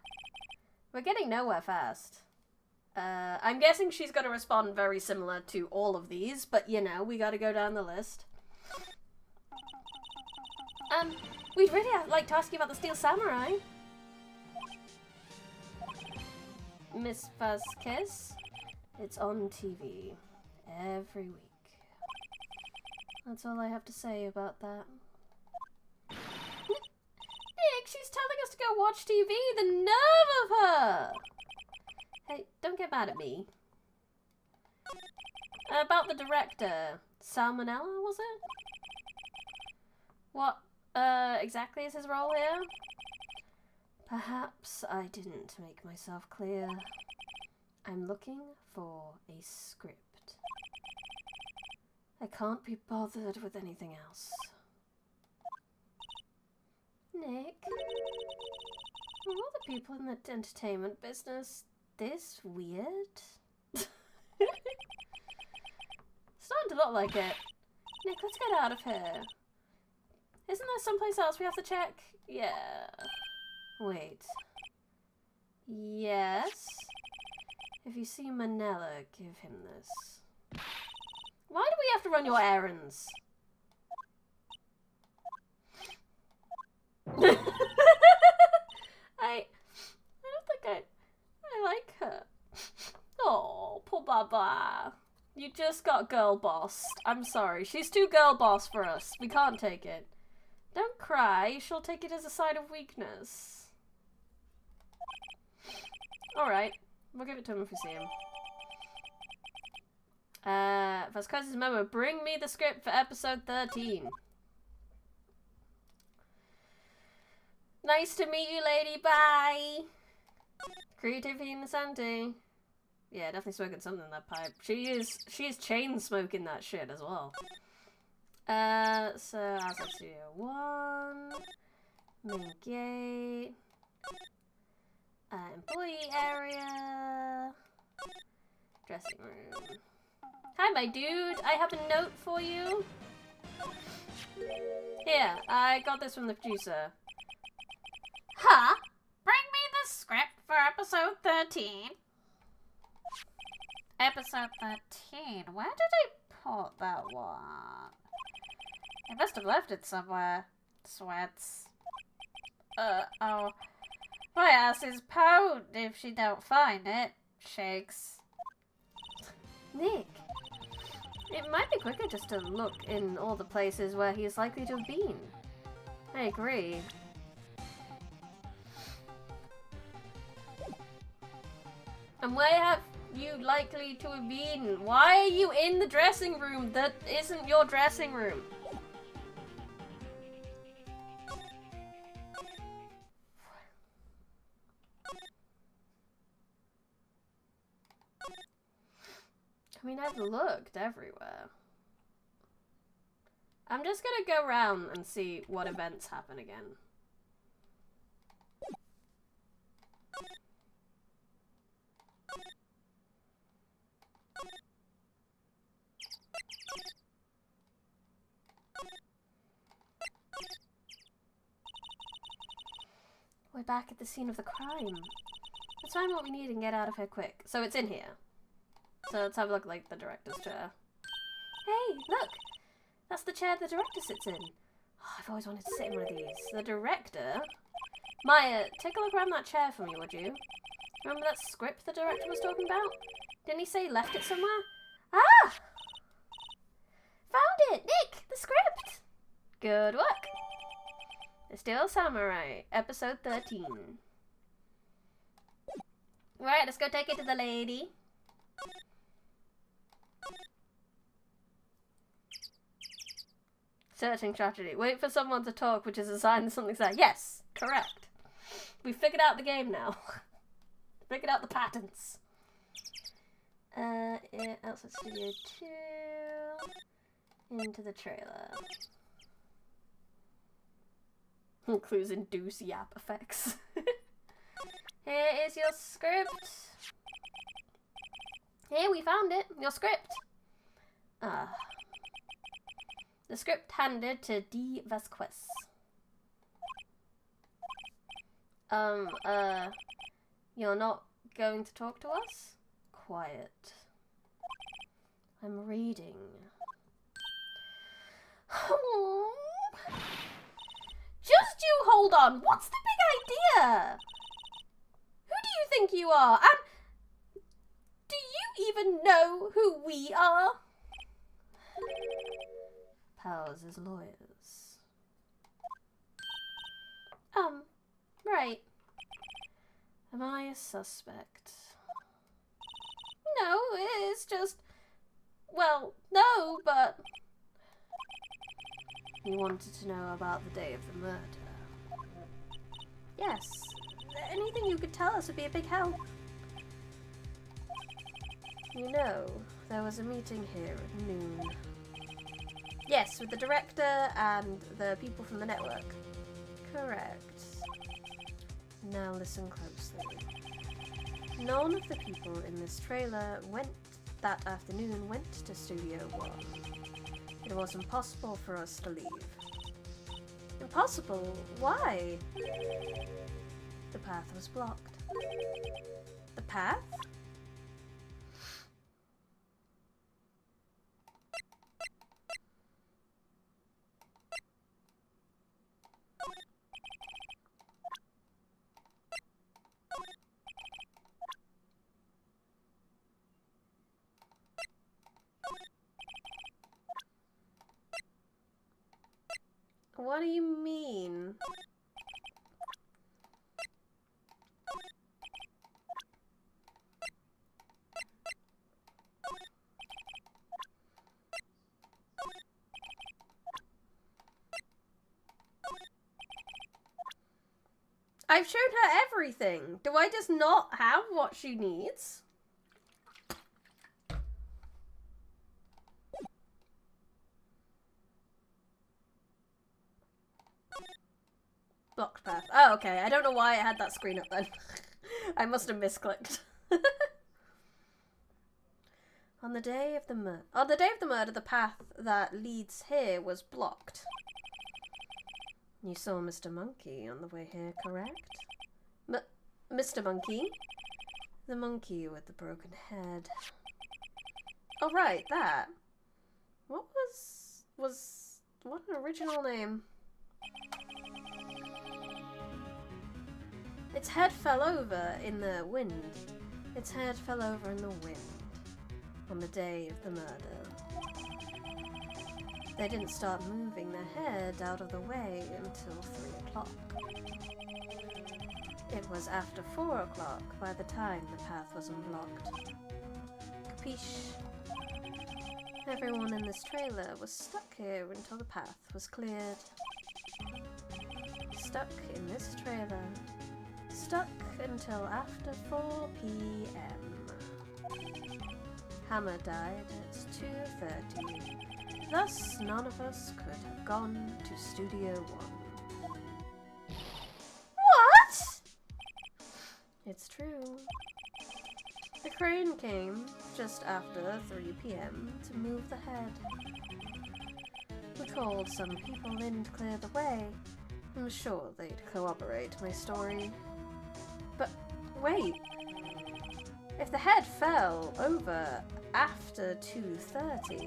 We're getting nowhere fast. I'm guessing she's gonna respond very similar to all of these, but you know, we gotta go down the list. We'd really like to ask you about the Steel Samurai. Miss Vasquez, it's on TV every week. That's all I have to say about that. Nick, she's telling us to go watch TV. The nerve of her! Hey, don't get mad at me. About the director. Salmonella, was it? What, exactly is his role here? Perhaps I didn't make myself clear. I'm looking for a script. I can't be bothered with anything else. Nick? Are all the people in the entertainment business this weird? Starting to look like it. Nick, let's get out of here. Isn't there someplace else we have to check? Yeah. Wait. Yes? If you see Manila, give him this. Why do we have to run your errands? I don't think I like her. Oh, poor Baba. You just got girl bossed. I'm sorry. She's too girl boss for us. We can't take it. Don't cry. She'll take it as a sign of weakness. Alright. We'll give it to him if we see him. Vasquez's memo. Bring me the script for episode 13. Nice to meet you, lady. Bye. Creativity and Santi. Yeah, definitely smoking something in that pipe. She is chain smoking that shit as well. So outside studio 1, main gate, employee area, dressing room. Hi, my dude. I have a note for you. Here, I got this from the producer. Huh? Bring me the script for episode 13. Episode 13. Where did I put that one? I must have left it somewhere. Sweats. Oh. My ass is pwned if she don't find it. Shakes. Nick. It might be quicker just to look in all the places where he is likely to have been. I agree. And where have you likely to have been? Why are you in the dressing room that isn't your dressing room? I mean, I've looked everywhere. I'm just gonna go around and see what events happen again. back at the scene of the crime. Let's find what we need and get out of here quick. So it's in here. So let's have a look like the director's chair. Hey, look! That's the chair the director sits in. Oh, I've always wanted to sit in one of these. The director? Maya, take a look around that chair for me, would you? Remember that script the director was talking about? Didn't he say he left it somewhere? Ah! Found it! Nick! The script! Good work! The Steel Samurai, episode 13. Right, let's go take it to the lady. Searching strategy. Wait for someone to talk, which is a sign that something's there. Yes! Correct. We figured out the game now. Figured out the patterns. Outside Studio 2. Into the trailer. Clues induce yap effects. Here is your script. Here, we found it. Your script. The script handed to D. Vasquez. You're not going to talk to us? Quiet. I'm reading. Just you hold on. What's the big idea? Who do you think you are? And do you even know who we are? Powers as lawyers. Right. Am I a suspect? No, it's just... Well, no, but... You wanted to know about the day of the murder. Yes. Anything you could tell us would be a big help. You know, there was a meeting here at noon. Yes, with the director and the people from the network. Correct. Now listen closely. None of the people in this trailer that afternoon went to Studio 1. It was impossible for us to leave. Impossible? Why? The path was blocked. The path? What do you mean? I've shown her everything. Do I just not have what she needs? Blocked path. Oh, okay. I don't know why I had that screen up then. I must have misclicked. On the day of the murder, the path that leads here was blocked. You saw Mr. Monkey on the way here, correct? Mr. Monkey? The monkey with the broken head. Oh, right, that. What an original name. Its head fell over in the wind. Its head fell over in the wind. On the day of the murder. They didn't start moving their head out of the way until 3 o'clock. It was after 4 o'clock by the time the path was unblocked. Capiche? Everyone in this trailer was stuck here until the path was cleared. Stuck in this trailer. Stuck until after 4 p.m. Hammer died at 2:30. Thus, none of us could have gone to Studio 1. What? It's true. The crane came just after 3 p.m. to move the head. We called some people in to clear the way, I'm sure they'd corroborate my story. But wait, if the head fell over after 2:30,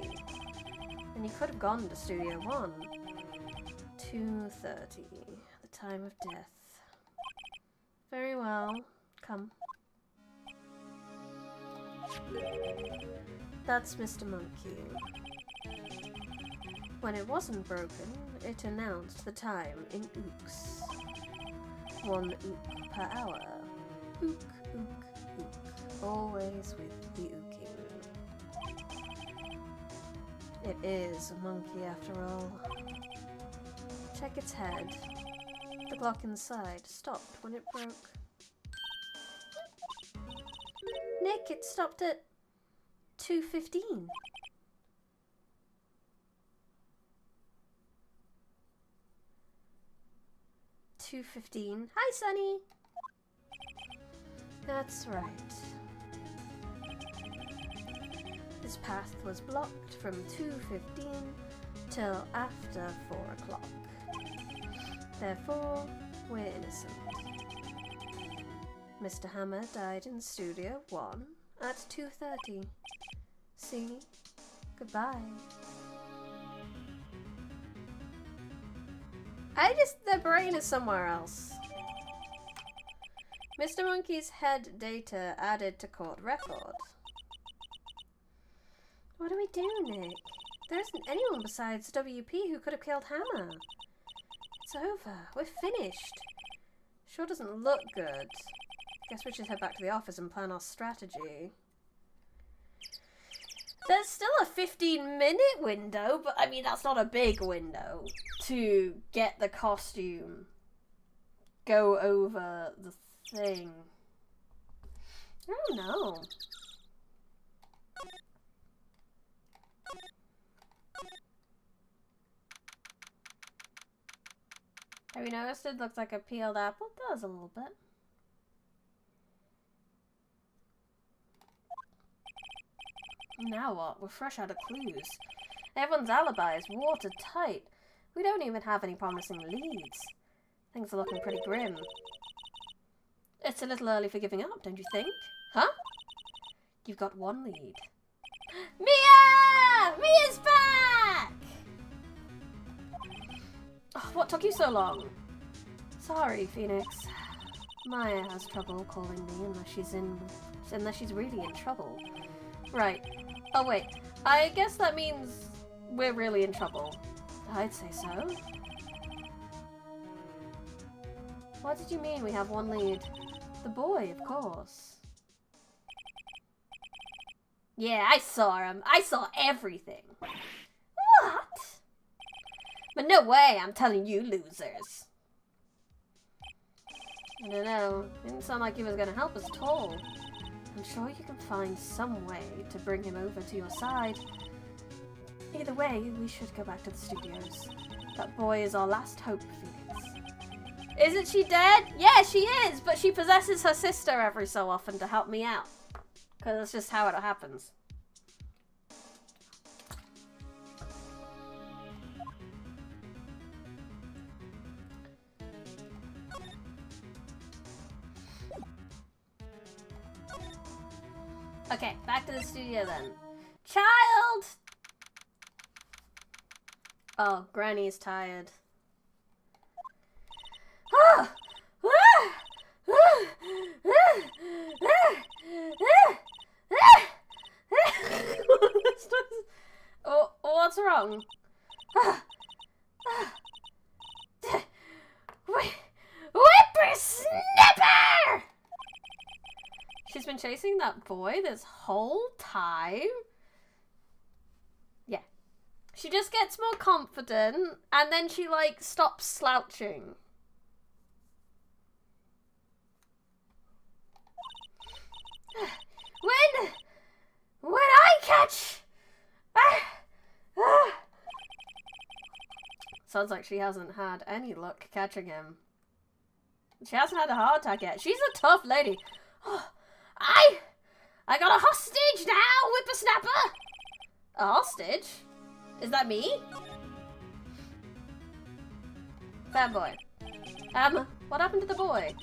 then you could have gone to Studio 1. 2:30, the time of death. Very well, come. That's Mr. Monkey. When it wasn't broken, it announced the time in ooks. 1 ook per hour. Ook, ook, ook. Always with the ooking. It is a monkey after all. Check its head. The clock inside stopped when it broke. Nick, it stopped at 2:15. $2:15. Hi, Sunny! That's right. This path was blocked from 2:15 till after 4 o'clock. Therefore, we're innocent. Mr. Hammer died in Studio 1 at 2:30. See? Goodbye. Their brain is somewhere else. Mr. Monkey's head data added to court record. What do we do, Nick? There isn't anyone besides WP who could have killed Hammer. It's over. We're finished. Sure doesn't look good. Guess we should head back to the office and plan our strategy. There's still a 15-minute window, but I mean, that's not a big window to get the costume, go over the thing. I don't know. Have you noticed it looks like a peeled apple? It does a little bit. Now what? We're fresh out of clues. Everyone's alibi is watertight. We don't even have any promising leads. Things are looking pretty grim. It's a little early for giving up, don't you think? Huh? You've got one lead. Mia! Mia's back! Oh, what took you so long? Sorry, Phoenix. Maya has trouble calling me unless she's really in trouble. Right. Oh wait, I guess that means we're really in trouble. I'd say so. What did you mean we have one lead? The boy, of course. Yeah, I saw him. I saw everything. What? But no way, I'm telling you losers. I don't know. Didn't sound like he was gonna help us at all. I'm sure you can find some way to bring him over to your side. Either way, we should go back to the studios. That boy is our last hope, Phoenix. Isn't she dead? Yeah, she is, but she possesses her sister every so often to help me out. Because that's just how it happens. Okay, back to the studio then. Child! Oh, Granny's tired. Oh, what's wrong? Whippersnapper! She's been chasing that boy this whole time? Yeah. She just gets more confident, and then she, like, stops slouching. When I catch... Sounds like she hasn't had any luck catching him. She hasn't had a heart attack yet. She's a tough lady. I got a hostage now, whippersnapper! A hostage? Is that me? Fanboy. What happened to the boy?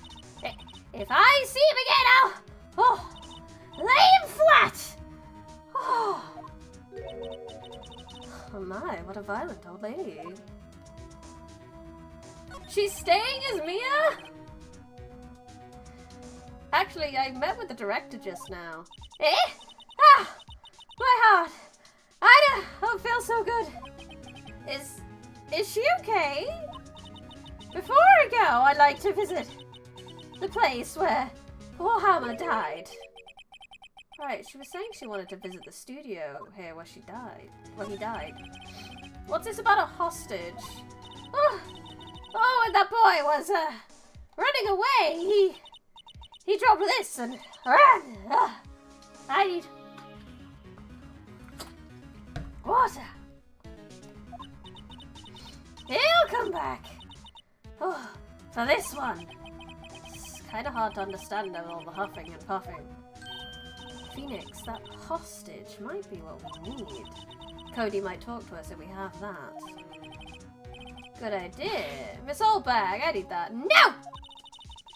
If I see him again, I'll... lay him flat! Oh my, what a violent old lady. She's staying as Mia? Actually, I met with the director just now. My heart! I don't feel so good. Is she okay? Before I go, I'd like to visit the place where poor Hammer died. Right, she was saying she wanted to visit the studio here where he died. What's this about a hostage? Oh, and that boy was running away. He dropped this and ran. I need water. He'll come back. Oh, for this one. It's kind of hard to understand with all the huffing and puffing. Phoenix, that hostage might be what we need. Cody might talk to us if we have that. Good idea. Miss Oldbag, I need that. No!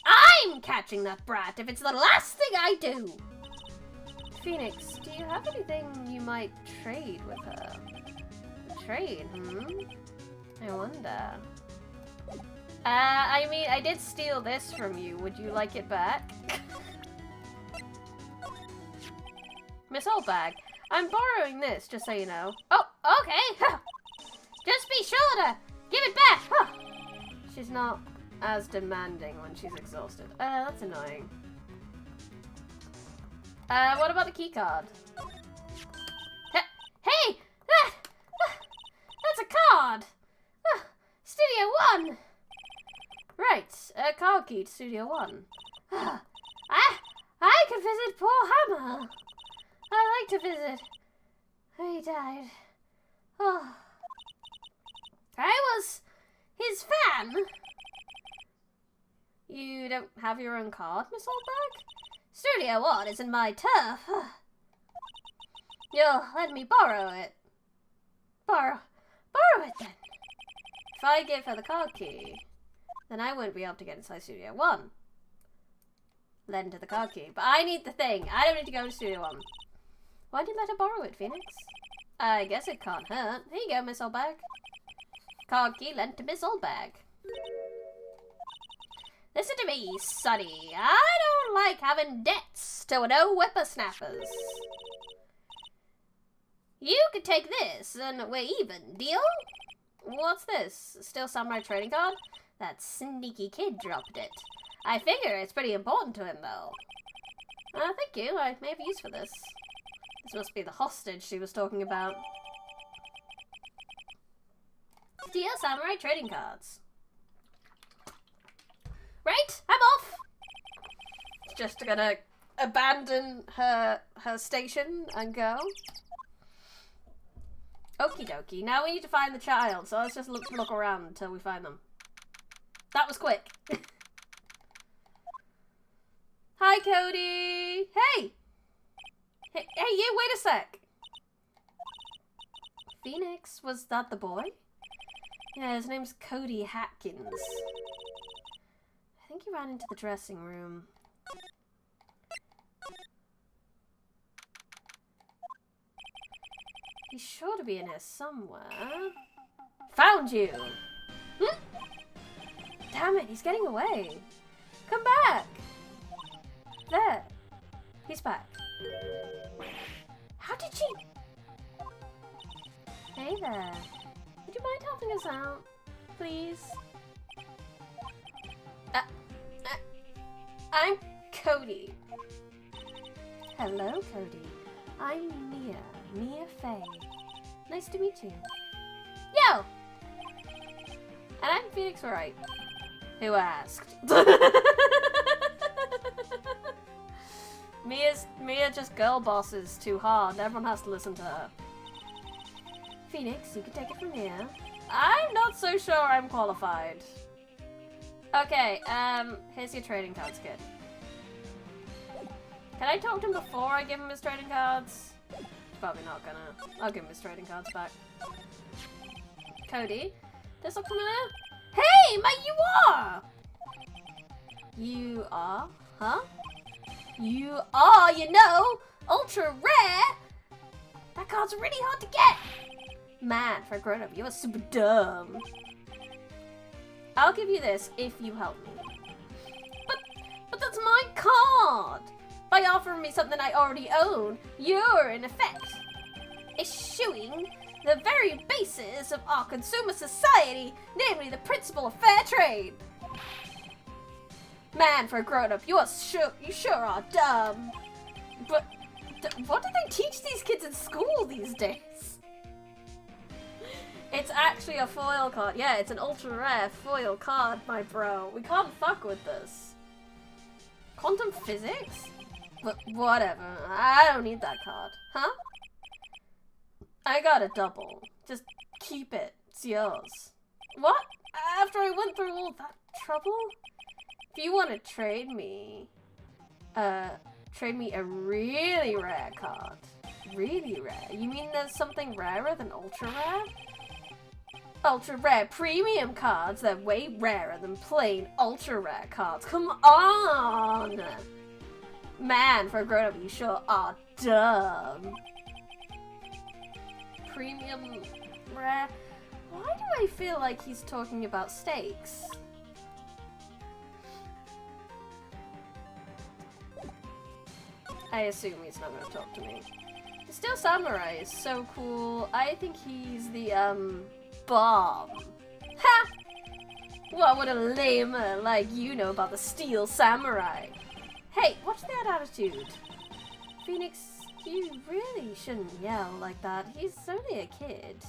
I'm catching that brat if it's the last thing I do! Phoenix, do you have anything you might trade with her? Trade, I wonder. I mean, I did steal this from you. Would you like it back? Miss Oldbag, I'm borrowing this, just so you know. Oh, okay. Just be sure to give it back. She's not as demanding when she's exhausted. That's annoying. What about the key card? Hey! That's a card! Studio 1! Right, a card key to Studio 1. I could visit poor Hammer. I like to visit. He died. Oh. I was his fan. You don't have your own card, Miss Oldbag? Studio 1 isn't my turf. You'll let me borrow it. Borrow it then. If I give her the card key, then I won't be able to get inside Studio 1. Lend her the card key. But I need the thing. I don't need to go to Studio 1. Why did you let her borrow it, Phoenix? I guess it can't hurt. Here you go, Miss Oldbag. Card key lent to Miss Oldbag. Listen to me, Sonny. I don't like having debts to no whippersnappers. You could take this, and we're even. Deal? What's this? Still Samurai trading card? That sneaky kid dropped it. I figure it's pretty important to him, though. Thank you. I may have use for this. This must be the hostage she was talking about. Steal Samurai trading cards. Right, I'm off! Just gonna abandon her station and go. Okie dokie. Now we need to find the child, so let's just look around until we find them. That was quick. Hi, Cody! Hey! Hey, you, wait a sec! Phoenix, was that the boy? Yeah, his name's Cody Hatkins. I think he ran into the dressing room. He's sure to be in here somewhere. Found you! Damn it, he's getting away. Come back! There. He's back. How did she... Hey there. Would you mind helping us out, please? I'm Cody. Hello, Cody. I'm Mia Faye. Nice to meet you. Yo! And I'm Phoenix Wright. Who asked? Mia just girl bosses too hard. Everyone has to listen to her. Phoenix, you can take it from here. I'm not so sure I'm qualified. Okay, here's your trading cards, kid. Can I talk to him before I give him his trading cards? Probably not gonna. I'll give him his trading cards back. Cody, this look familiar? Hey, you are! You are? Huh? You are, you know, ultra rare! That card's really hard to get! Man, for a grown-up, you are super dumb. I'll give you this if you help me. But that's my card! By offering me something I already own, you're, in effect, eschewing the very basis of our consumer society, namely the principle of fair trade. Man, for a grown-up, you sure are dumb. But what do they teach these kids in school these days? It's actually a foil card. Yeah, it's an ultra rare foil card, my bro. We can't fuck with this. Quantum physics? But whatever. I don't need that card. Huh? I got a double. Just keep it. It's yours. What? After I went through all that trouble? If you want to trade me a really rare card. Really rare? You mean there's something rarer than ultra rare? Ultra rare premium cards, they're way rarer than plain ultra rare cards. Come on! Man, for a grown-up, you sure are dumb. Premium rare? Why do I feel like he's talking about steaks? I assume he's not gonna talk to me. The Steel Samurai is so cool. I think he's the, bomb. Ha! What would a lamer like you know about the Steel Samurai? Hey, what's that attitude? Phoenix, you really shouldn't yell like that. He's only a kid.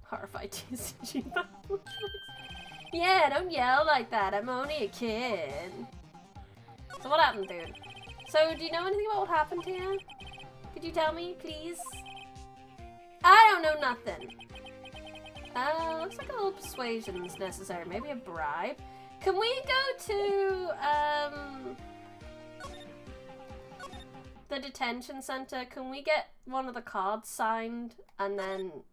Horrified TCG. Yeah, don't yell like that. I'm only a kid. So what happened, dude? So, do you know anything about what happened here? Could you tell me, please? I don't know nothing. Looks like a little persuasion is necessary. Maybe a bribe? Can we go to, the detention center? Can we get one of the cards signed? And then,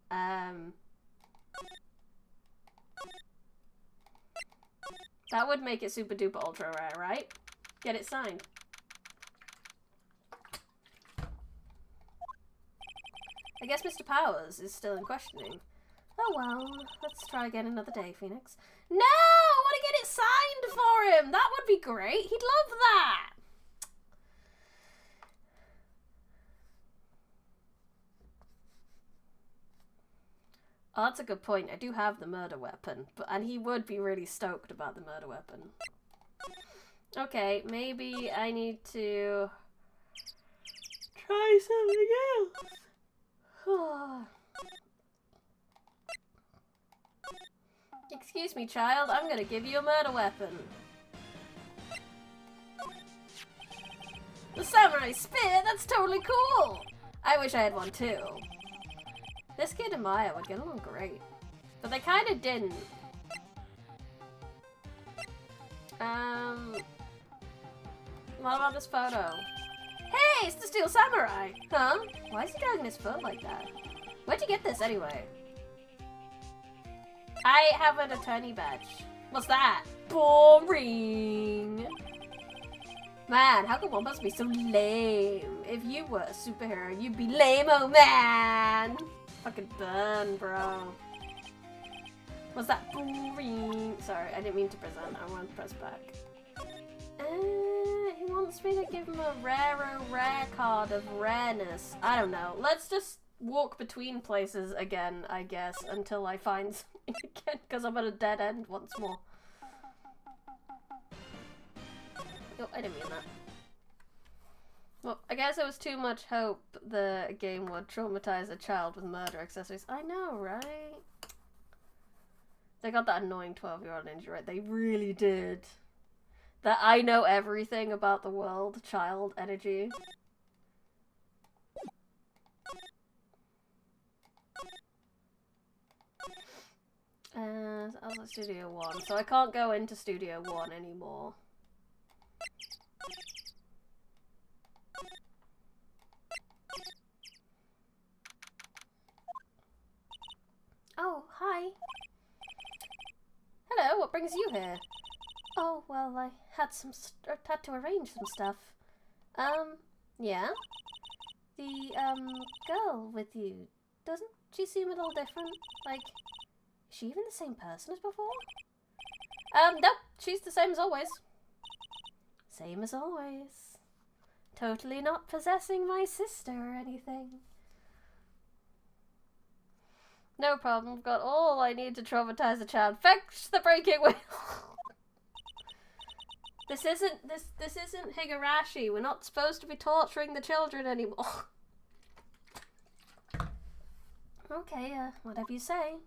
that would make it super duper ultra rare, right? Get it signed. I guess Mr. Powers is still in questioning. Oh well, let's try again another day, Phoenix. No! I want to get it signed for him! That would be great! He'd love that! Oh, that's a good point. I do have the murder weapon, and he would be really stoked about the murder weapon. Okay, maybe I need to try something else. Excuse me, child. I'm gonna give you a murder weapon. The samurai spear? That's totally cool! I wish I had one too. This kid and Maya would get along great. But they kinda didn't. What about this photo? Hey, it's the Steel Samurai! Huh? Why is he dragging his foot like that? Where'd you get this anyway? I have an attorney badge. What's that? Boring! Man, how come one must be so lame? If you were a superhero, you'd be lame-o, man! Fucking burn, bro. What's that? Boring. Sorry, I didn't mean to present. I want to press back. He wants me to give him a rare card of rareness. I don't know. Let's just walk between places again, I guess, until I find something again, because I'm at a dead end once more. Oh, I didn't mean that. Well, I guess it was too much hope the game would traumatize a child with murder accessories. I know, right? They got that annoying 12-year-old ninja, right? They really did. That I know everything about the world child energy. That was Studio 1, so I can't go into Studio 1 anymore. Oh, hi. Hello, what brings you here? Oh, well, I had had to arrange some stuff. Yeah? The, girl with you, doesn't she seem a little different? Like, is she even the same person as before? No, she's the same as always. Same as always. Totally not possessing my sister or anything. No problem, I've got all I need to traumatize a child. Fetch the breaking wheel! This isn't Higurashi. We're not supposed to be torturing the children anymore. Okay, whatever you say.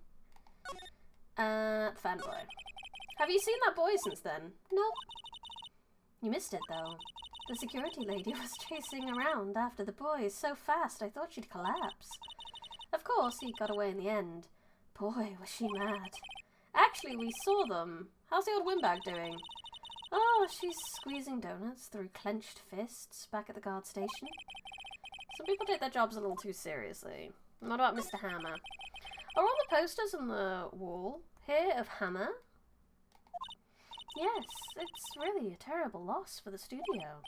Fanboy. Have you seen that boy since then? No. You missed it, though. The security lady was chasing around after the boys so fast I thought she'd collapse. Of course, he got away in the end. Boy, was she mad. Actually, we saw them. How's the old Windbag doing? Oh, she's squeezing donuts through clenched fists back at the guard station. Some people take their jobs a little too seriously. What about Mr. Hammer? Are all the posters on the wall here of Hammer? Yes, it's really a terrible loss for the studio.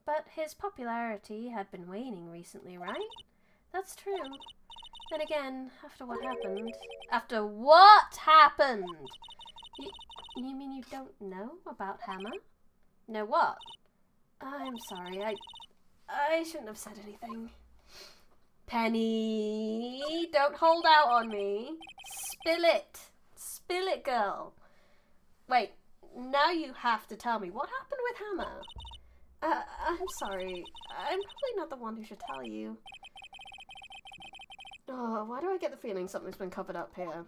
But his popularity had been waning recently, right? That's true. Then again, after what happened... After what happened? You mean you don't know about Hammer? Know what? I'm sorry, I shouldn't have said anything. Penny, don't hold out on me. Spill it. Spill it, girl. Wait, now you have to tell me. What happened with Hammer? I'm sorry. I'm probably not the one who should tell you. Oh, why do I get the feeling something's been covered up here?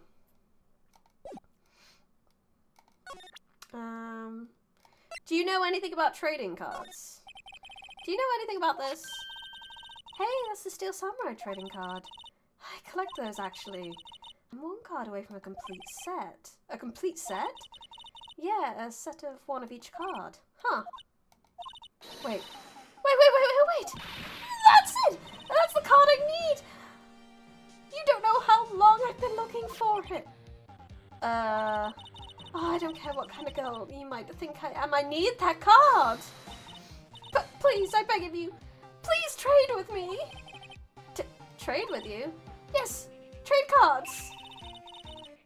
Do you know anything about trading cards? Do you know anything about this? Hey, that's the Steel Samurai trading card. I collect those, actually. I'm one card away from a complete set. A complete set? Yeah, a set of one of each card. Huh. Wait. Wait! That's it! That's the card I need! You don't know how long I've been looking for it. Oh, I don't care what kind of girl you might think I am. I need that card! But please, I beg of you, please trade with me! Trade with you? Yes, trade cards!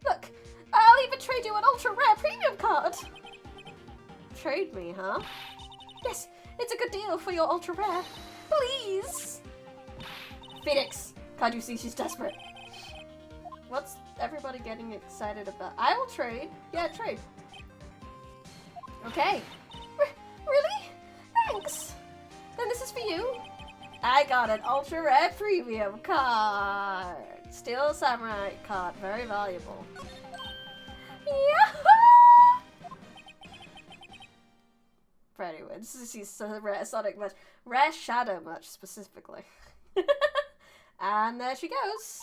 Look, I'll even trade you an ultra rare premium card! Trade me, huh? Yes, it's a good deal for your ultra rare. Please! Phoenix! Can't you see she's desperate? What's everybody getting excited about? I will trade. Yeah, trade. Okay. Really? Thanks. Then this is for you. I got an ultra rare premium card. Steel Samurai card. Very valuable. Yahoo! Pretty wins. She's a rare Sonic much. Rare Shadow much specifically. And there she goes.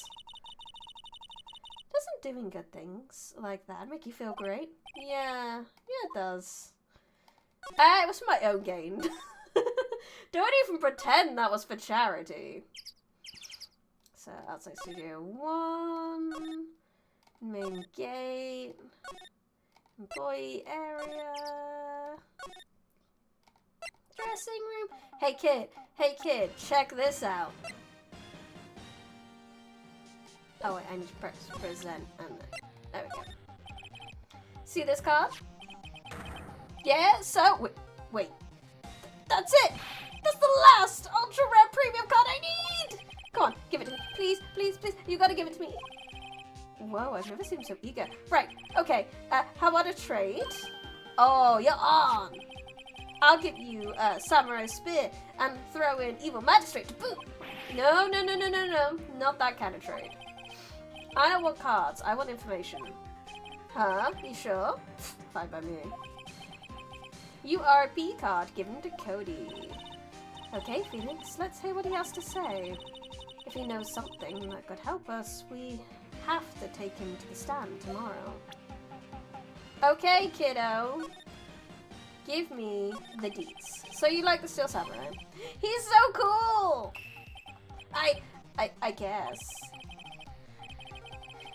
Doesn't doing good things like that make you feel great? Yeah, it does. It was for my own gain. Don't even pretend that was for charity. So, outside studio 1, main gate, employee area, dressing room. Hey kid, check this out. Oh wait, I need to press present, and there we go. See this card? Yeah, so, wait. That's it! That's the last ultra rare premium card I need! Come on, give it to me. Please, you gotta give it to me. Whoa, I've never seen him so eager. Right, okay, how about a trade? Oh, you're on! I'll give you a Samurai Spear and throw in Evil Magistrate to boot. No, not that kind of trade. I don't want cards, I want information. Huh? You sure? Fine by me. You are a B card given to Cody. Okay, Phoenix, let's hear what he has to say. If he knows something that could help us, we have to take him to the stand tomorrow. Okay, kiddo. Give me the deets. So you like the Steel Samurai? He's so cool! I guess.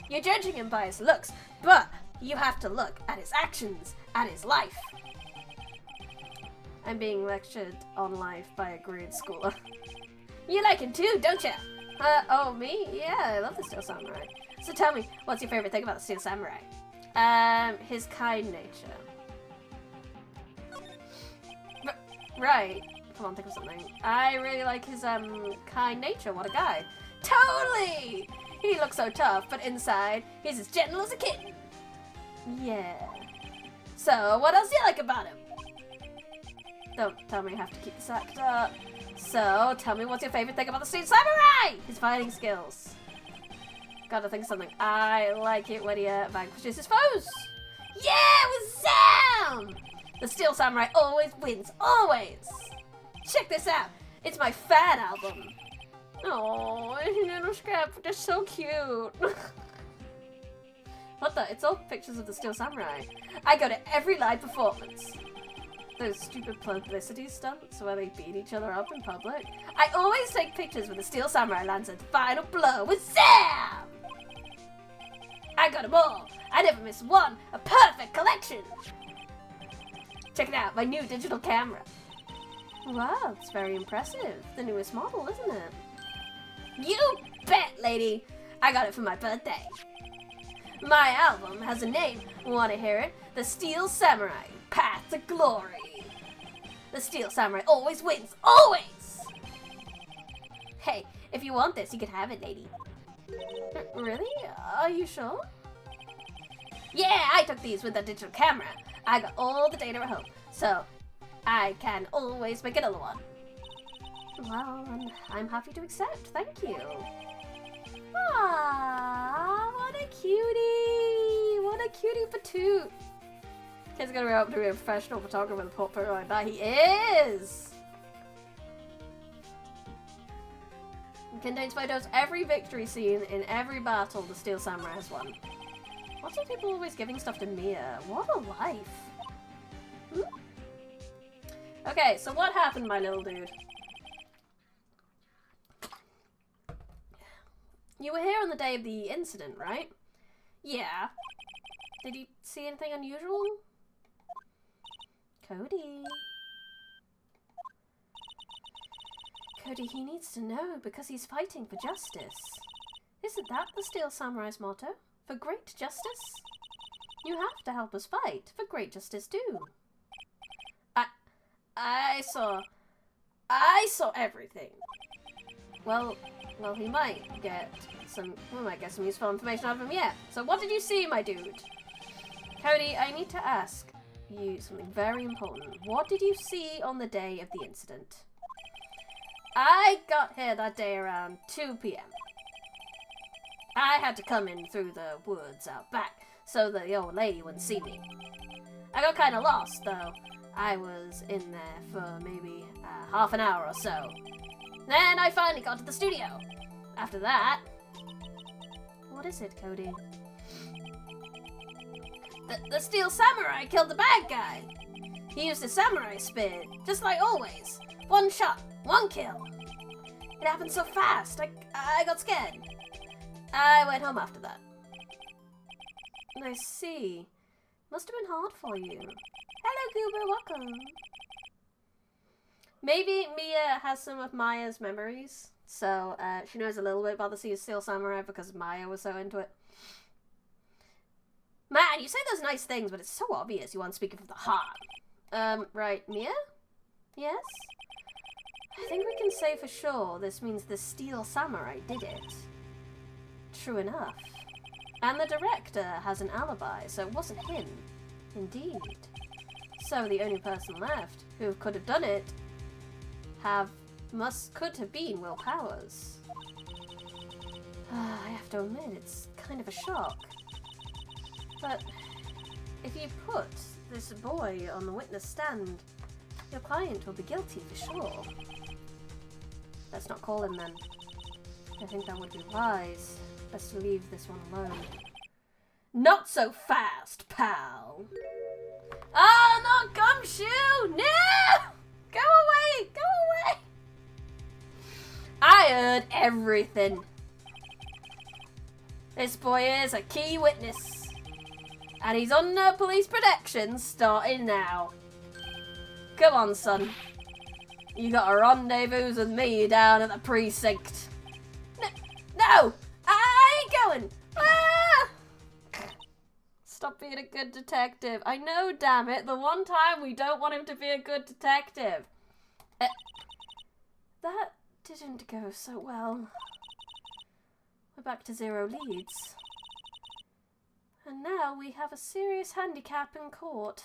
You're judging him by his looks, but you have to look at his actions, at his life. I'm being lectured on life by a grade schooler. You like him too, don't you? Oh, me? Yeah, I love the Steel Samurai. So tell me, what's your favorite thing about the Steel Samurai? His kind nature. Right. Come on, think of something. I really like his, kind nature. What a guy. Totally! He looks so tough, but inside, he's as gentle as a kitten. Yeah. So, what else do you like about him? Don't tell me I have to keep this act up. So, tell me what's your favorite thing about the Steel Samurai? His fighting skills. Gotta think of something. I like it when he vanquishes his foes. Yeah, with Sam! The Steel Samurai always wins, always! Check this out. It's my fan album. Oh, little scrap. They're so cute. What the? It's all pictures of the Steel Samurai. I go to every live performance. Those stupid publicity stunts where they beat each other up in public. I always take pictures when the Steel Samurai lands a final blow with Sam! I got them all. I never miss one. A perfect collection. Check it out, my new digital camera. Wow, it's very impressive. The newest model, isn't it? You bet, lady. I got it for my birthday. My album has a name. Want to hear it? The Steel Samurai, Path to Glory. The Steel Samurai always wins, always! Hey, if you want this, you can have it, lady. Really? Are you sure? Yeah, I took these with the digital camera. I got all the data at home, so I can always make another one. Well, I'm happy to accept, thank you. Ah, what a cutie! What a cutie patoot! Kid's gonna grow up to be a professional photographer with a portfolio like that. He is! It contains photos every victory scene in every battle the Steel Samurai has won. What's with people always giving stuff to Mia? What a life! Hmm? Okay, so what happened, my little dude? You were here on the day of the incident, right? Yeah. Did you see anything unusual? Cody. Cody, he needs to know because he's fighting for justice. Isn't that the Steel Samurai's motto? For great justice? You have to help us fight for great justice too. I saw everything. Well, he might get some useful information out of him yet. So what did you see, my dude? Cody, I need to ask you something very important. What did you see on the day of the incident? I got here that day around 2 p.m. I had to come in through the woods out back so the old lady wouldn't see me. I got kind of lost, though. I was in there for maybe half an hour or so. Then I finally got to the studio. After that... What is it, Cody? The Steel Samurai killed the bad guy. He used a samurai spear, just like always. One shot, one kill. It happened so fast, I got scared. I went home after that. I see. Must have been hard for you. Hello, Gilbert, welcome. Maybe Mia has some of Maya's memories, so she knows a little bit about the Steel Samurai because Maya was so into it. Man, you say those nice things, but it's so obvious you aren't speaking from the heart. Right, Mia? Yes? I think we can say for sure this means the Steel Samurai did it. True enough. And the director has an alibi, so it wasn't him. Indeed. So the only person left who could have done it could have been Will Powers. I have to admit, it's kind of a shock. But if you put this boy on the witness stand, your client will be guilty for sure. Let's not call him then. I think that would be wise. Best to leave this one alone. Not so fast, pal! Oh, not Gumshoe! No! Go away! Go away! I heard everything. This boy is a key witness. And he's under police protection starting now. Come on, son. You got a rendezvous with me down at the precinct. No! I ain't going! Ah! Stop being a good detective. I know, damn it. The one time we don't want him to be a good detective. That didn't go so well. We're back to 0 leads. And now we have a serious handicap in court.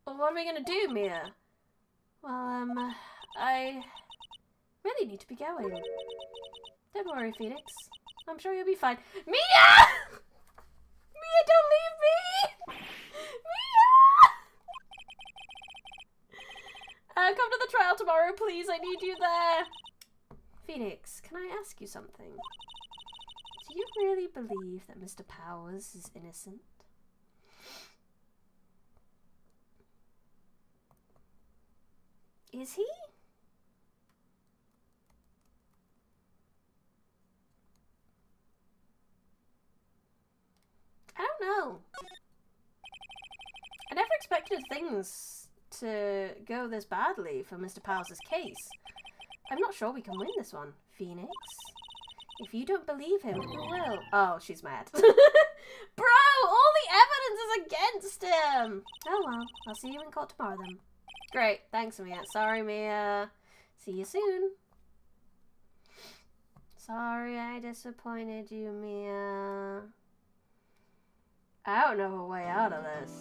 Well, what are we going to do, Mia? Well, I really need to be going. Don't worry, Phoenix. I'm sure you'll be fine. Mia! Mia, don't leave me! Mia! Come to the trial tomorrow, please. I need you there. Phoenix, can I ask you something? Do you really believe that Mr. Powers is innocent? Is he? I don't know. I never expected things to go this badly for Mr. Powers' case. I'm not sure we can win this one, Phoenix. If you don't believe him, who will? Oh, she's mad. Bro, all the evidence is against him. Oh well, I'll see you in court tomorrow then. Great, thanks, Mia. Sorry, Mia. See you soon. Sorry I disappointed you, Mia. I don't know a way out of this.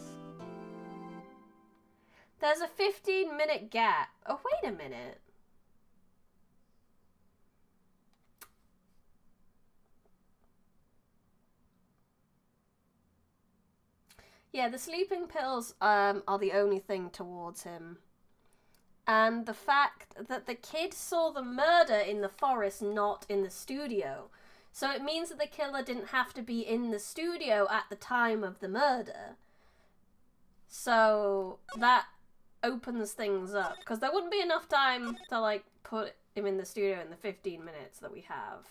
There's a 15-minute gap. Oh, wait a minute. Yeah, the sleeping pills are the only thing towards him. And the fact that the kid saw the murder in the forest, not in the studio. So it means that the killer didn't have to be in the studio at the time of the murder. So that opens things up. Because there wouldn't be enough time to, like, put him in the studio in the 15 minutes that we have.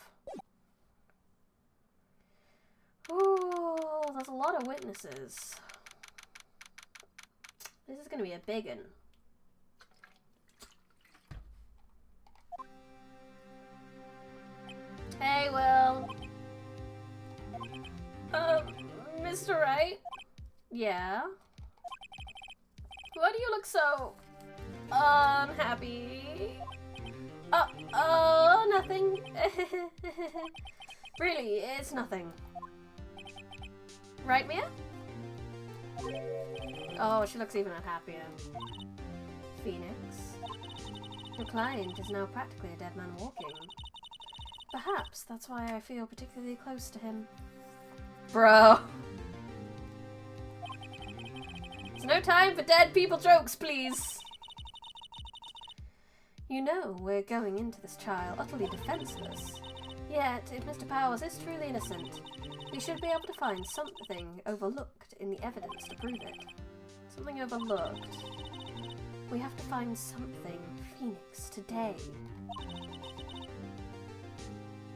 Ooh, there's a lot of witnesses. This is going to be a big one. Hey, Will. Mr. Wright? Yeah? Why do you look so unhappy? Nothing. Really, it's nothing. Right, Mia? Oh, she looks even unhappier. Phoenix? Your client is now practically a dead man walking. Perhaps that's why I feel particularly close to him. Bro. There's no time for dead people jokes, please. You know, we're going into this trial utterly defenseless. Yet, if Mr. Powers is truly innocent, we should be able to find something overlooked in the evidence to prove it. Something overlooked. We have to find something, Phoenix, today.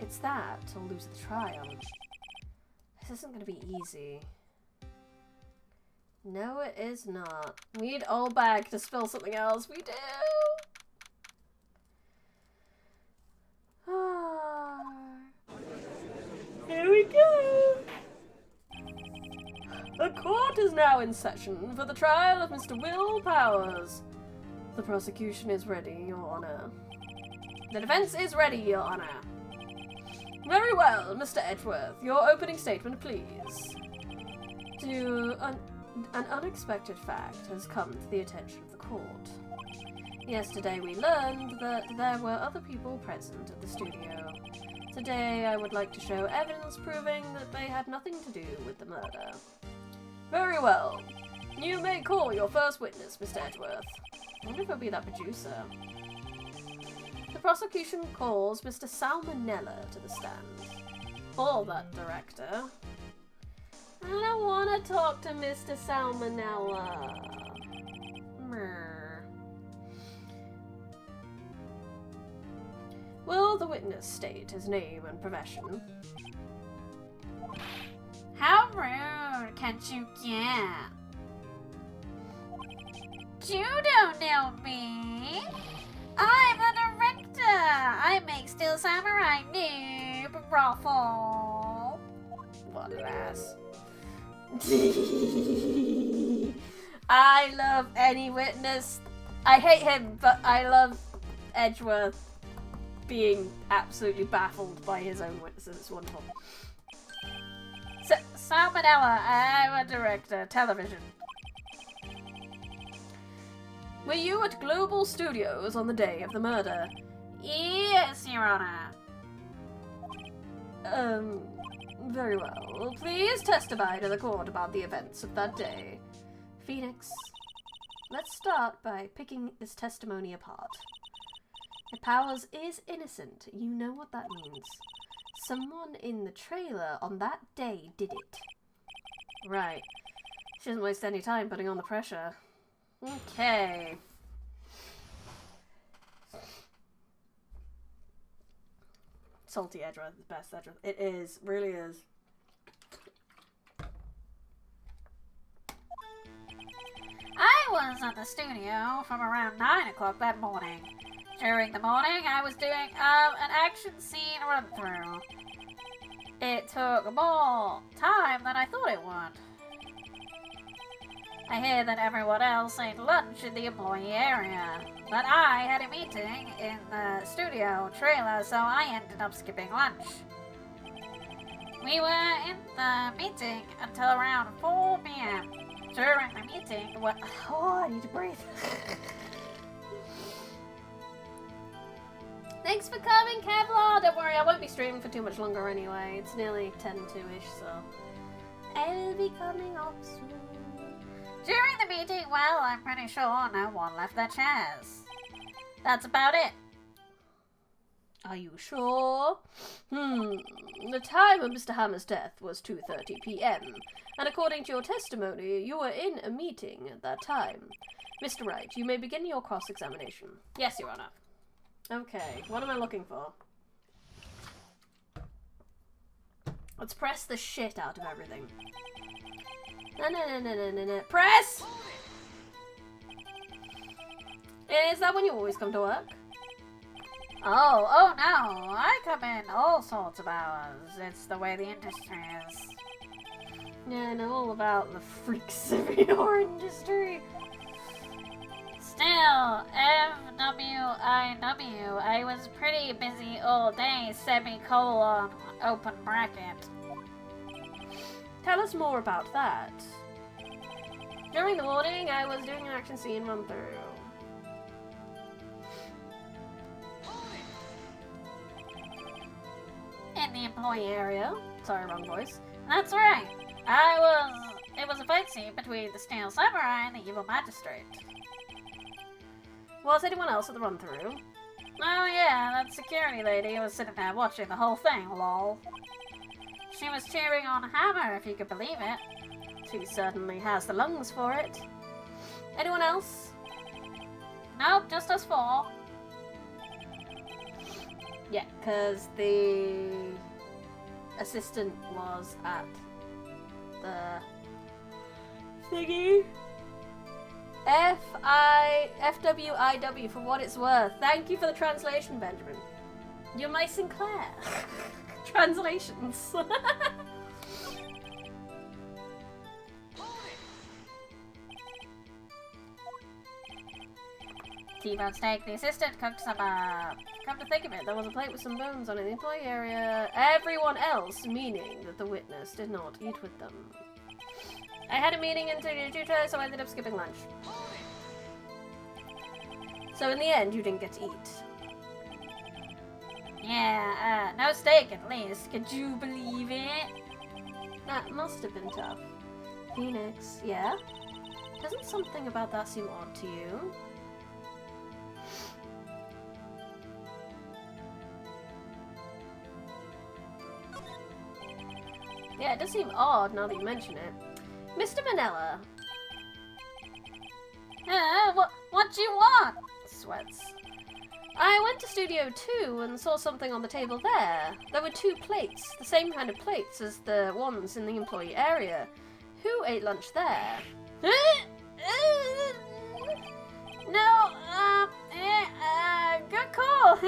It's that, or lose the trial. This isn't going to be easy. No, it is not. We need Windbag to spill something else. We do! Here we go! The court is now in session for the trial of Mr. Will Powers. The prosecution is ready, Your Honor. The defense is ready, Your Honor. Very well, Mr. Edgeworth. Your opening statement, please. An unexpected fact has come to the attention of the court. Yesterday we learned that there were other people present at the studio. Today I would like to show evidence proving that they had nothing to do with the murder. Very well. You may call your first witness, Mr. Edgeworth. I wonder if it'll be that producer. The prosecution calls Mr. Salmonella to the stand. Or that director. I don't want to talk to Mr. Salmonella. Will the witness state his name and profession? How rude can you get? You don't know me. I'm the director. I make Steel Samurai noob ruffle. What an ass. I love any witness. I hate him, but I love Edgeworth being absolutely baffled by his own witnesses. It's wonderful. Salmonella, I'm a director, television. Were you at Global Studios on the day of the murder? Yes, Your Honor. Very well. Please testify to the court about the events of that day. Phoenix, let's start by picking this testimony apart. If Powers is innocent, you know what that means. Someone in the trailer on that day did it. Right. She doesn't waste any time putting on the pressure. Okay. Salty Edgeworth is best Edgeworth. It is. Really is. I was at the studio from around 9 o'clock that morning. During the morning, I was doing an action scene run-through. It took more time than I thought it would. I hear that everyone else ate lunch in the employee area, but I had a meeting in the studio trailer, so I ended up skipping lunch. We were in the meeting until around 4 p.m. During the meeting, I need to breathe. Thanks for coming, Kevlar! Don't worry, I won't be streaming for too much longer anyway. It's nearly 10:02-ish, so... I'll be coming up soon. During the meeting, well, I'm pretty sure no one left their chairs. That's about it. Are you sure? The time of Mr. Hammer's death was 2:30 p.m. And according to your testimony, you were in a meeting at that time. Mr. Wright, you may begin your cross-examination. Yes, Your Honor. Okay, what am I looking for? Let's press the shit out of everything. No. Press! Is that when you always come to work? Oh no, I come in all sorts of hours. It's the way the industry is. Yeah, I know all about the freaks of your industry. Still, FWIW, I was pretty busy all day, semicolon, open bracket. Tell us more about that. During the morning, I was doing an action scene run-through. In the employee area. Sorry, wrong voice. That's right. It was a fight scene between the Steel Samurai and the Evil Magistrate. Was anyone else at the run-through? Oh yeah, that security lady was sitting there watching the whole thing, lol. She was cheering on Hammer, if you could believe it. She certainly has the lungs for it. Anyone else? Nope, just us four. Yeah, because the assistant was at the thingy. FWIW for what it's worth. Thank you for the translation, Benjamin. You're my Sinclair. Translations. T-bone steak, the assistant cooked some, Come to think of it, there was a plate with some bones on it in the employee area. Everyone else, meaning that the witness, did not eat with them. I had a meeting in tutor, so I ended up skipping lunch. So in the end, you didn't get to eat. Yeah, no steak at least. Could you believe it? That must have been tough. Phoenix, yeah? Doesn't something about that seem odd to you? Yeah, it does seem odd now that you mention it. Mr. Manella. What do you want? Sweats. I went to Studio 2 and saw something on the table there. There were 2 plates, the same kind of plates as the ones in the employee area. Who ate lunch there? No, good call.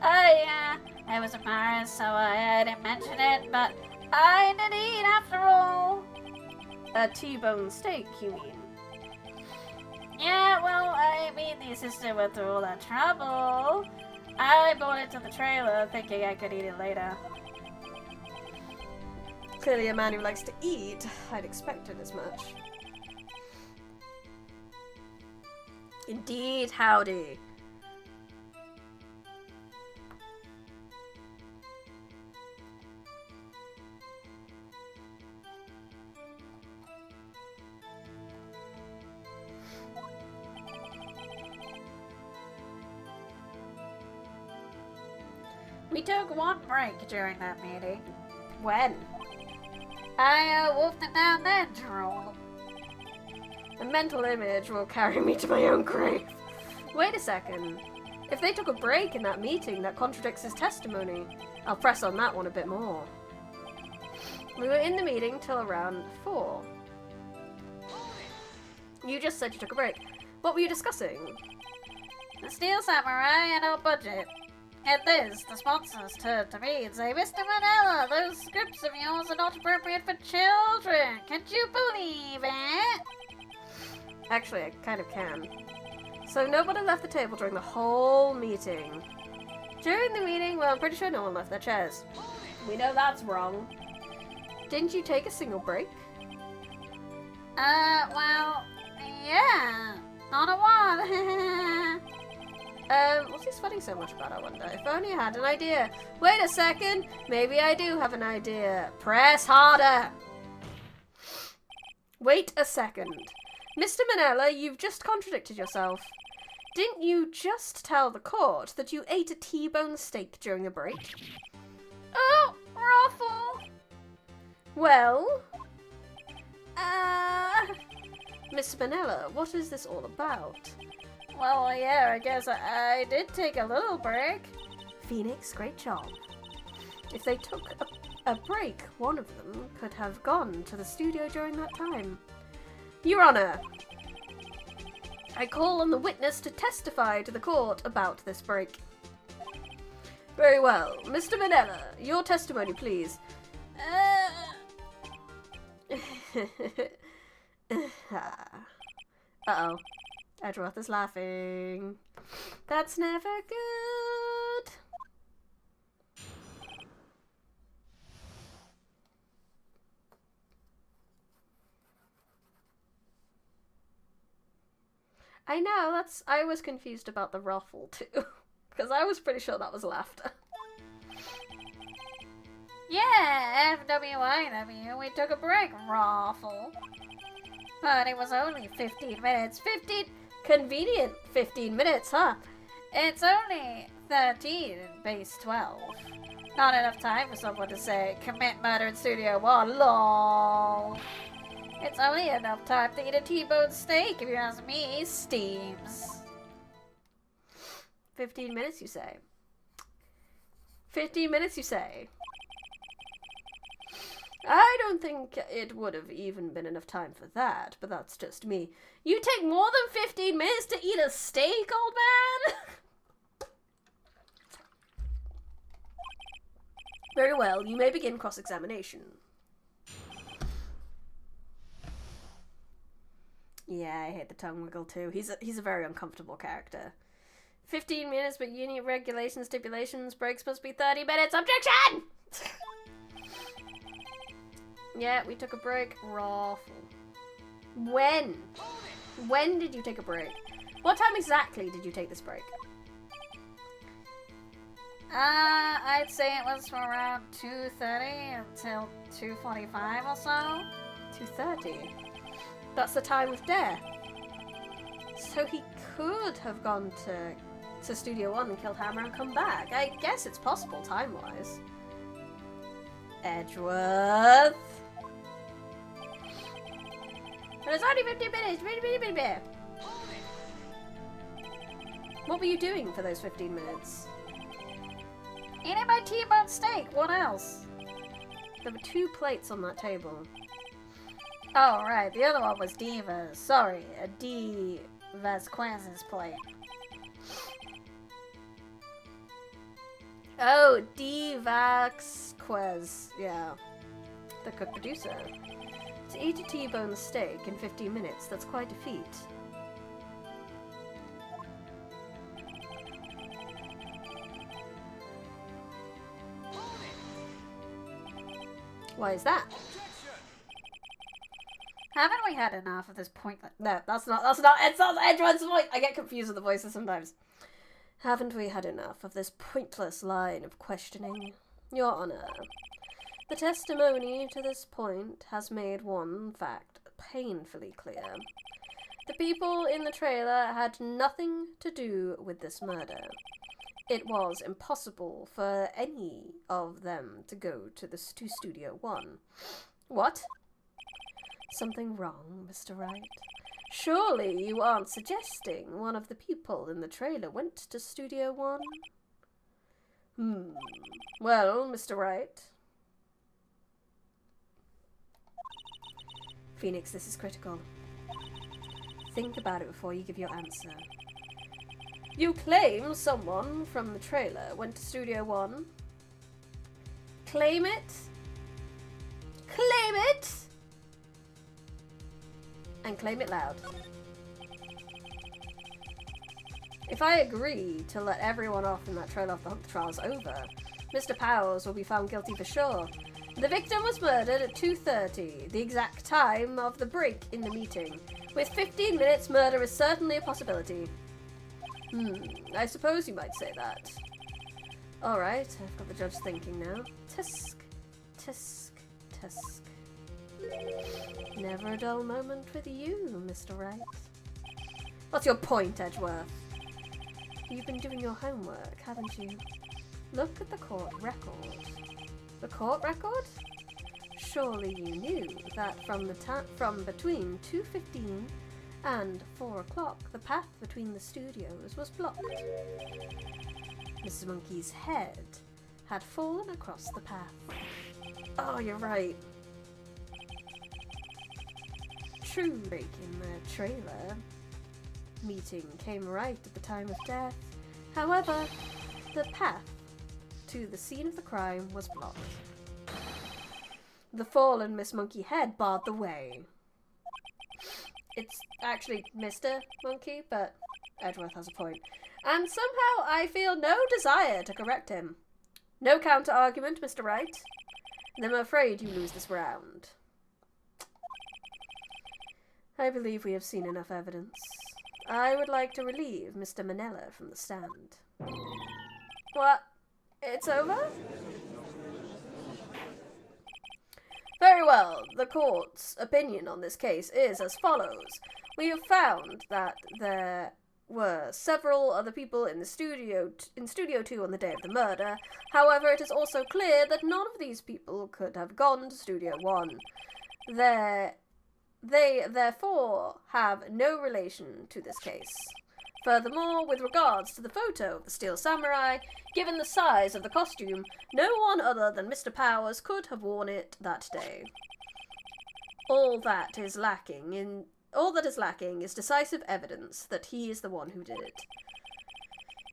I was embarrassed, so I didn't mention it, but I did eat after all. A T-bone steak, you mean? Yeah, well, I mean, the assistant went through all that trouble. I brought it to the trailer thinking I could eat it later. Clearly a man who likes to eat. I'd expected as much. Indeed, howdy. We took one break during that meeting. When? I wolfed it down then, drool. A mental image will carry me to my own grave. Wait a second. If they took a break in that meeting, that contradicts his testimony. I'll press on that one a bit more. We were in the meeting till around 4. You just said you took a break. What were you discussing? The Steel Samurai and our budget. Get this, the sponsors turned to me and say, Mr. Manila, those scripts of yours are not appropriate for children. Can you believe it? Actually, I kind of can. So nobody left the table during the whole meeting. During the meeting, well, I'm pretty sure no one left their chairs. We know that's wrong. Didn't you take a single break? Well, yeah. Not a one. What's he sweating so much about, I wonder? If only I had an idea. Wait a second. Maybe I do have an idea. Press harder. Wait a second. Mr. Manella, you've just contradicted yourself. Didn't you just tell the court that you ate a T-bone steak during a break? Oh, Ruffle. Well? Miss Manella, what is this all about? Well, yeah, I guess I did take a little break. Phoenix, great job. If they took a break, one of them could have gone to the studio during that time. Your Honor, I call on the witness to testify to the court about this break. Very well. Mr. Manella, your testimony, please. Uh-oh. Edgeworth is laughing. That's never good. I know, I was confused about the ruffle too. Because I was pretty sure that was laughter. Yeah, FWIW, we took a break, Ruffle. But it was only 15 minutes. 15... Convenient 15 minutes, huh? It's only 13 base 12. Not enough time for someone to say, commit murder in Studio 1, lol. It's only enough time to eat a T-bone steak, if you ask me, Steams. 15 minutes, you say? 15 minutes, you say? I don't think it would have even been enough time for that, but that's just me. You take more than 15 minutes to eat a steak, old man? Very well, you may begin cross-examination. Yeah, I hate the tongue wiggle too. He's a very uncomfortable character. 15 minutes, but union regulations, stipulations, breaks must be 30 minutes. Objection! Yeah, we took a break. Raffle. When? When did you take a break? What time exactly did you take this break? I'd say it was from around 2:30 until 2:45 or so. 2:30? That's the time of death. So he could have gone to Studio 1 and killed Hammer and come back. I guess it's possible time-wise. Edgeworth. But it's only 15 minutes. What were you doing for those 15 minutes? Eating my T-bone steak. What else? There were 2 plates on that table. Oh, right. The other one was Diva's. Sorry, a D. Vasquez's plate. Oh, D. Vasquez. Yeah. The cook producer. To eat a T-bone steak in 15 minutes, that's quite a feat. Why is that? Haven't we had enough of this pointless... No, it's not Edward's voice! I get confused with the voices sometimes. Haven't we had enough of this pointless line of questioning? Your Honour, the testimony to this point has made one fact painfully clear. The people in the trailer had nothing to do with this murder. It was impossible for any of them to go to Studio 1. What? Something wrong, Mr. Wright? Surely you aren't suggesting one of the people in the trailer went to Studio 1? Well, Mr. Wright. Phoenix, this is critical. Think about it before you give your answer. You claim someone from the trailer went to Studio 1. Claim it? Claim it? And claim it loud. If I agree to let everyone off in that trailer off the hook, the trial's over, Mr. Powers will be found guilty for sure. The victim was murdered at 2:30, the exact time of the break in the meeting. With 15 minutes, murder is certainly a possibility. I suppose you might say that. Alright, I've got the judge thinking now. Tisk, tisk, tisk. Never a dull moment with you, Mr. Wright. What's your point, Edgeworth? You've been doing your homework, haven't you? Look at the court record. The court record? Surely you knew that from between 2:15 and 4 o'clock, the path between the studios was blocked. Mrs. Monkey's head had fallen across the path. Oh, you're right. True, break in the trailer meeting came right at the time of death. However, the path to the scene of the crime was blocked. The fallen Miss Monkey head barred the way. It's actually Mr. Monkey, but Edgeworth has a point. And somehow I feel no desire to correct him. No counter-argument, Mr. Wright. And I'm afraid you lose this round. I believe we have seen enough evidence. I would like to relieve Mr. Manella from the stand. What? It's over? Very well. The court's opinion on this case is as follows. We have found that there were several other people in Studio 2 on the day of the murder. However, it is also clear that none of these people could have gone to Studio 1. They therefore have no relation to this case. Furthermore, with regards to the photo of the Steel Samurai, given the size of the costume, no one other than Mr. Powers could have worn it that day. All that is lacking is decisive evidence that he is the one who did it.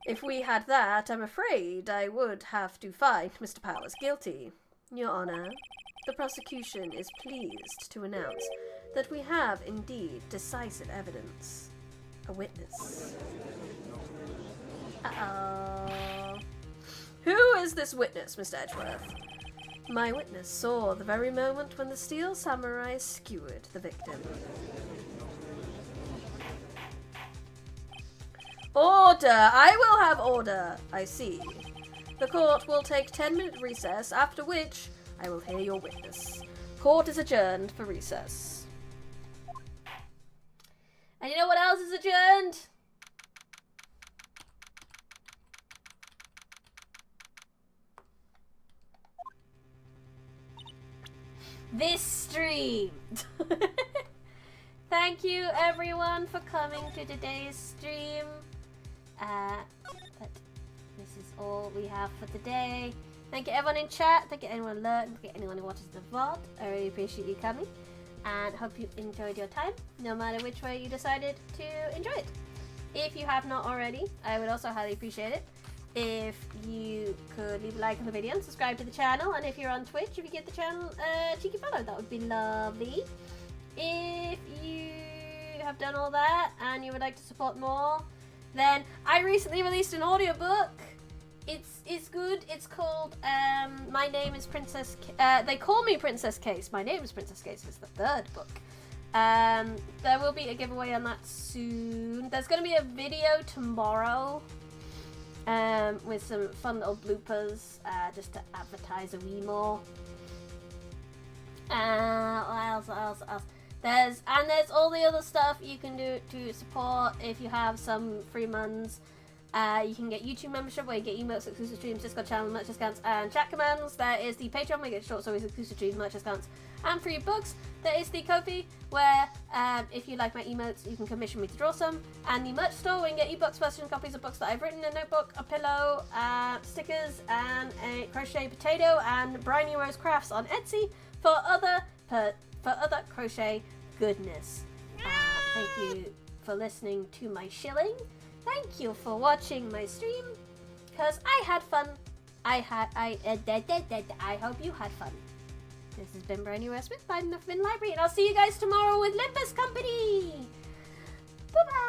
If we had that, I'm afraid I would have to find Mr. Powers guilty. Your Honour, the prosecution is pleased to announce that we have indeed decisive evidence. A witness. Uh-oh. Who is this witness, Mr. Edgeworth? My witness saw the very moment when the Steel Samurai skewered the victim. Order! I will have order! I see. The court will take 10-minute recess, after which I will hear your witness. Court is adjourned for recess. And you know what else is adjourned? This stream! Thank you everyone for coming to today's stream. But this is all we have for today. Thank you everyone in chat, thank you anyone learned, thank you anyone who watches the VOD. I really appreciate you coming and hope you enjoyed your time, no matter which way you decided to enjoy it. If you have not already, I would also highly appreciate it if you could leave a like on the video and subscribe to the channel, and if you're on Twitch, if you give the channel a cheeky follow, that would be lovely. If you have done all that and you would like to support more, then I recently released an audiobook. It's good. It's called My Name is Princess They Call Me Princess Case. My Name is Princess Case. It's the third book. There will be a giveaway on that soon. There's going to be a video tomorrow with some fun little bloopers just to advertise a wee more. What else? There's all the other stuff you can do to support if you have some free months. You can get YouTube membership where you get emotes, exclusive streams, Discord channel, merch discounts, and chat commands. There is the Patreon where you get short stories, exclusive streams, merch discounts, and free books. There is the Kofi where if you like my emotes, you can commission me to draw some. And the merch store where you can get ebooks, version copies of books that I've written, a notebook, a pillow, stickers, and a crochet potato, and Briny Rose Crafts on Etsy for other crochet goodness. Thank you for listening to my shilling. Thank you for watching my stream, because I had fun. I hope you had fun. This has been Briny Rose Smith by the Library, and I'll see you guys tomorrow with Limbus Company. Bye bye.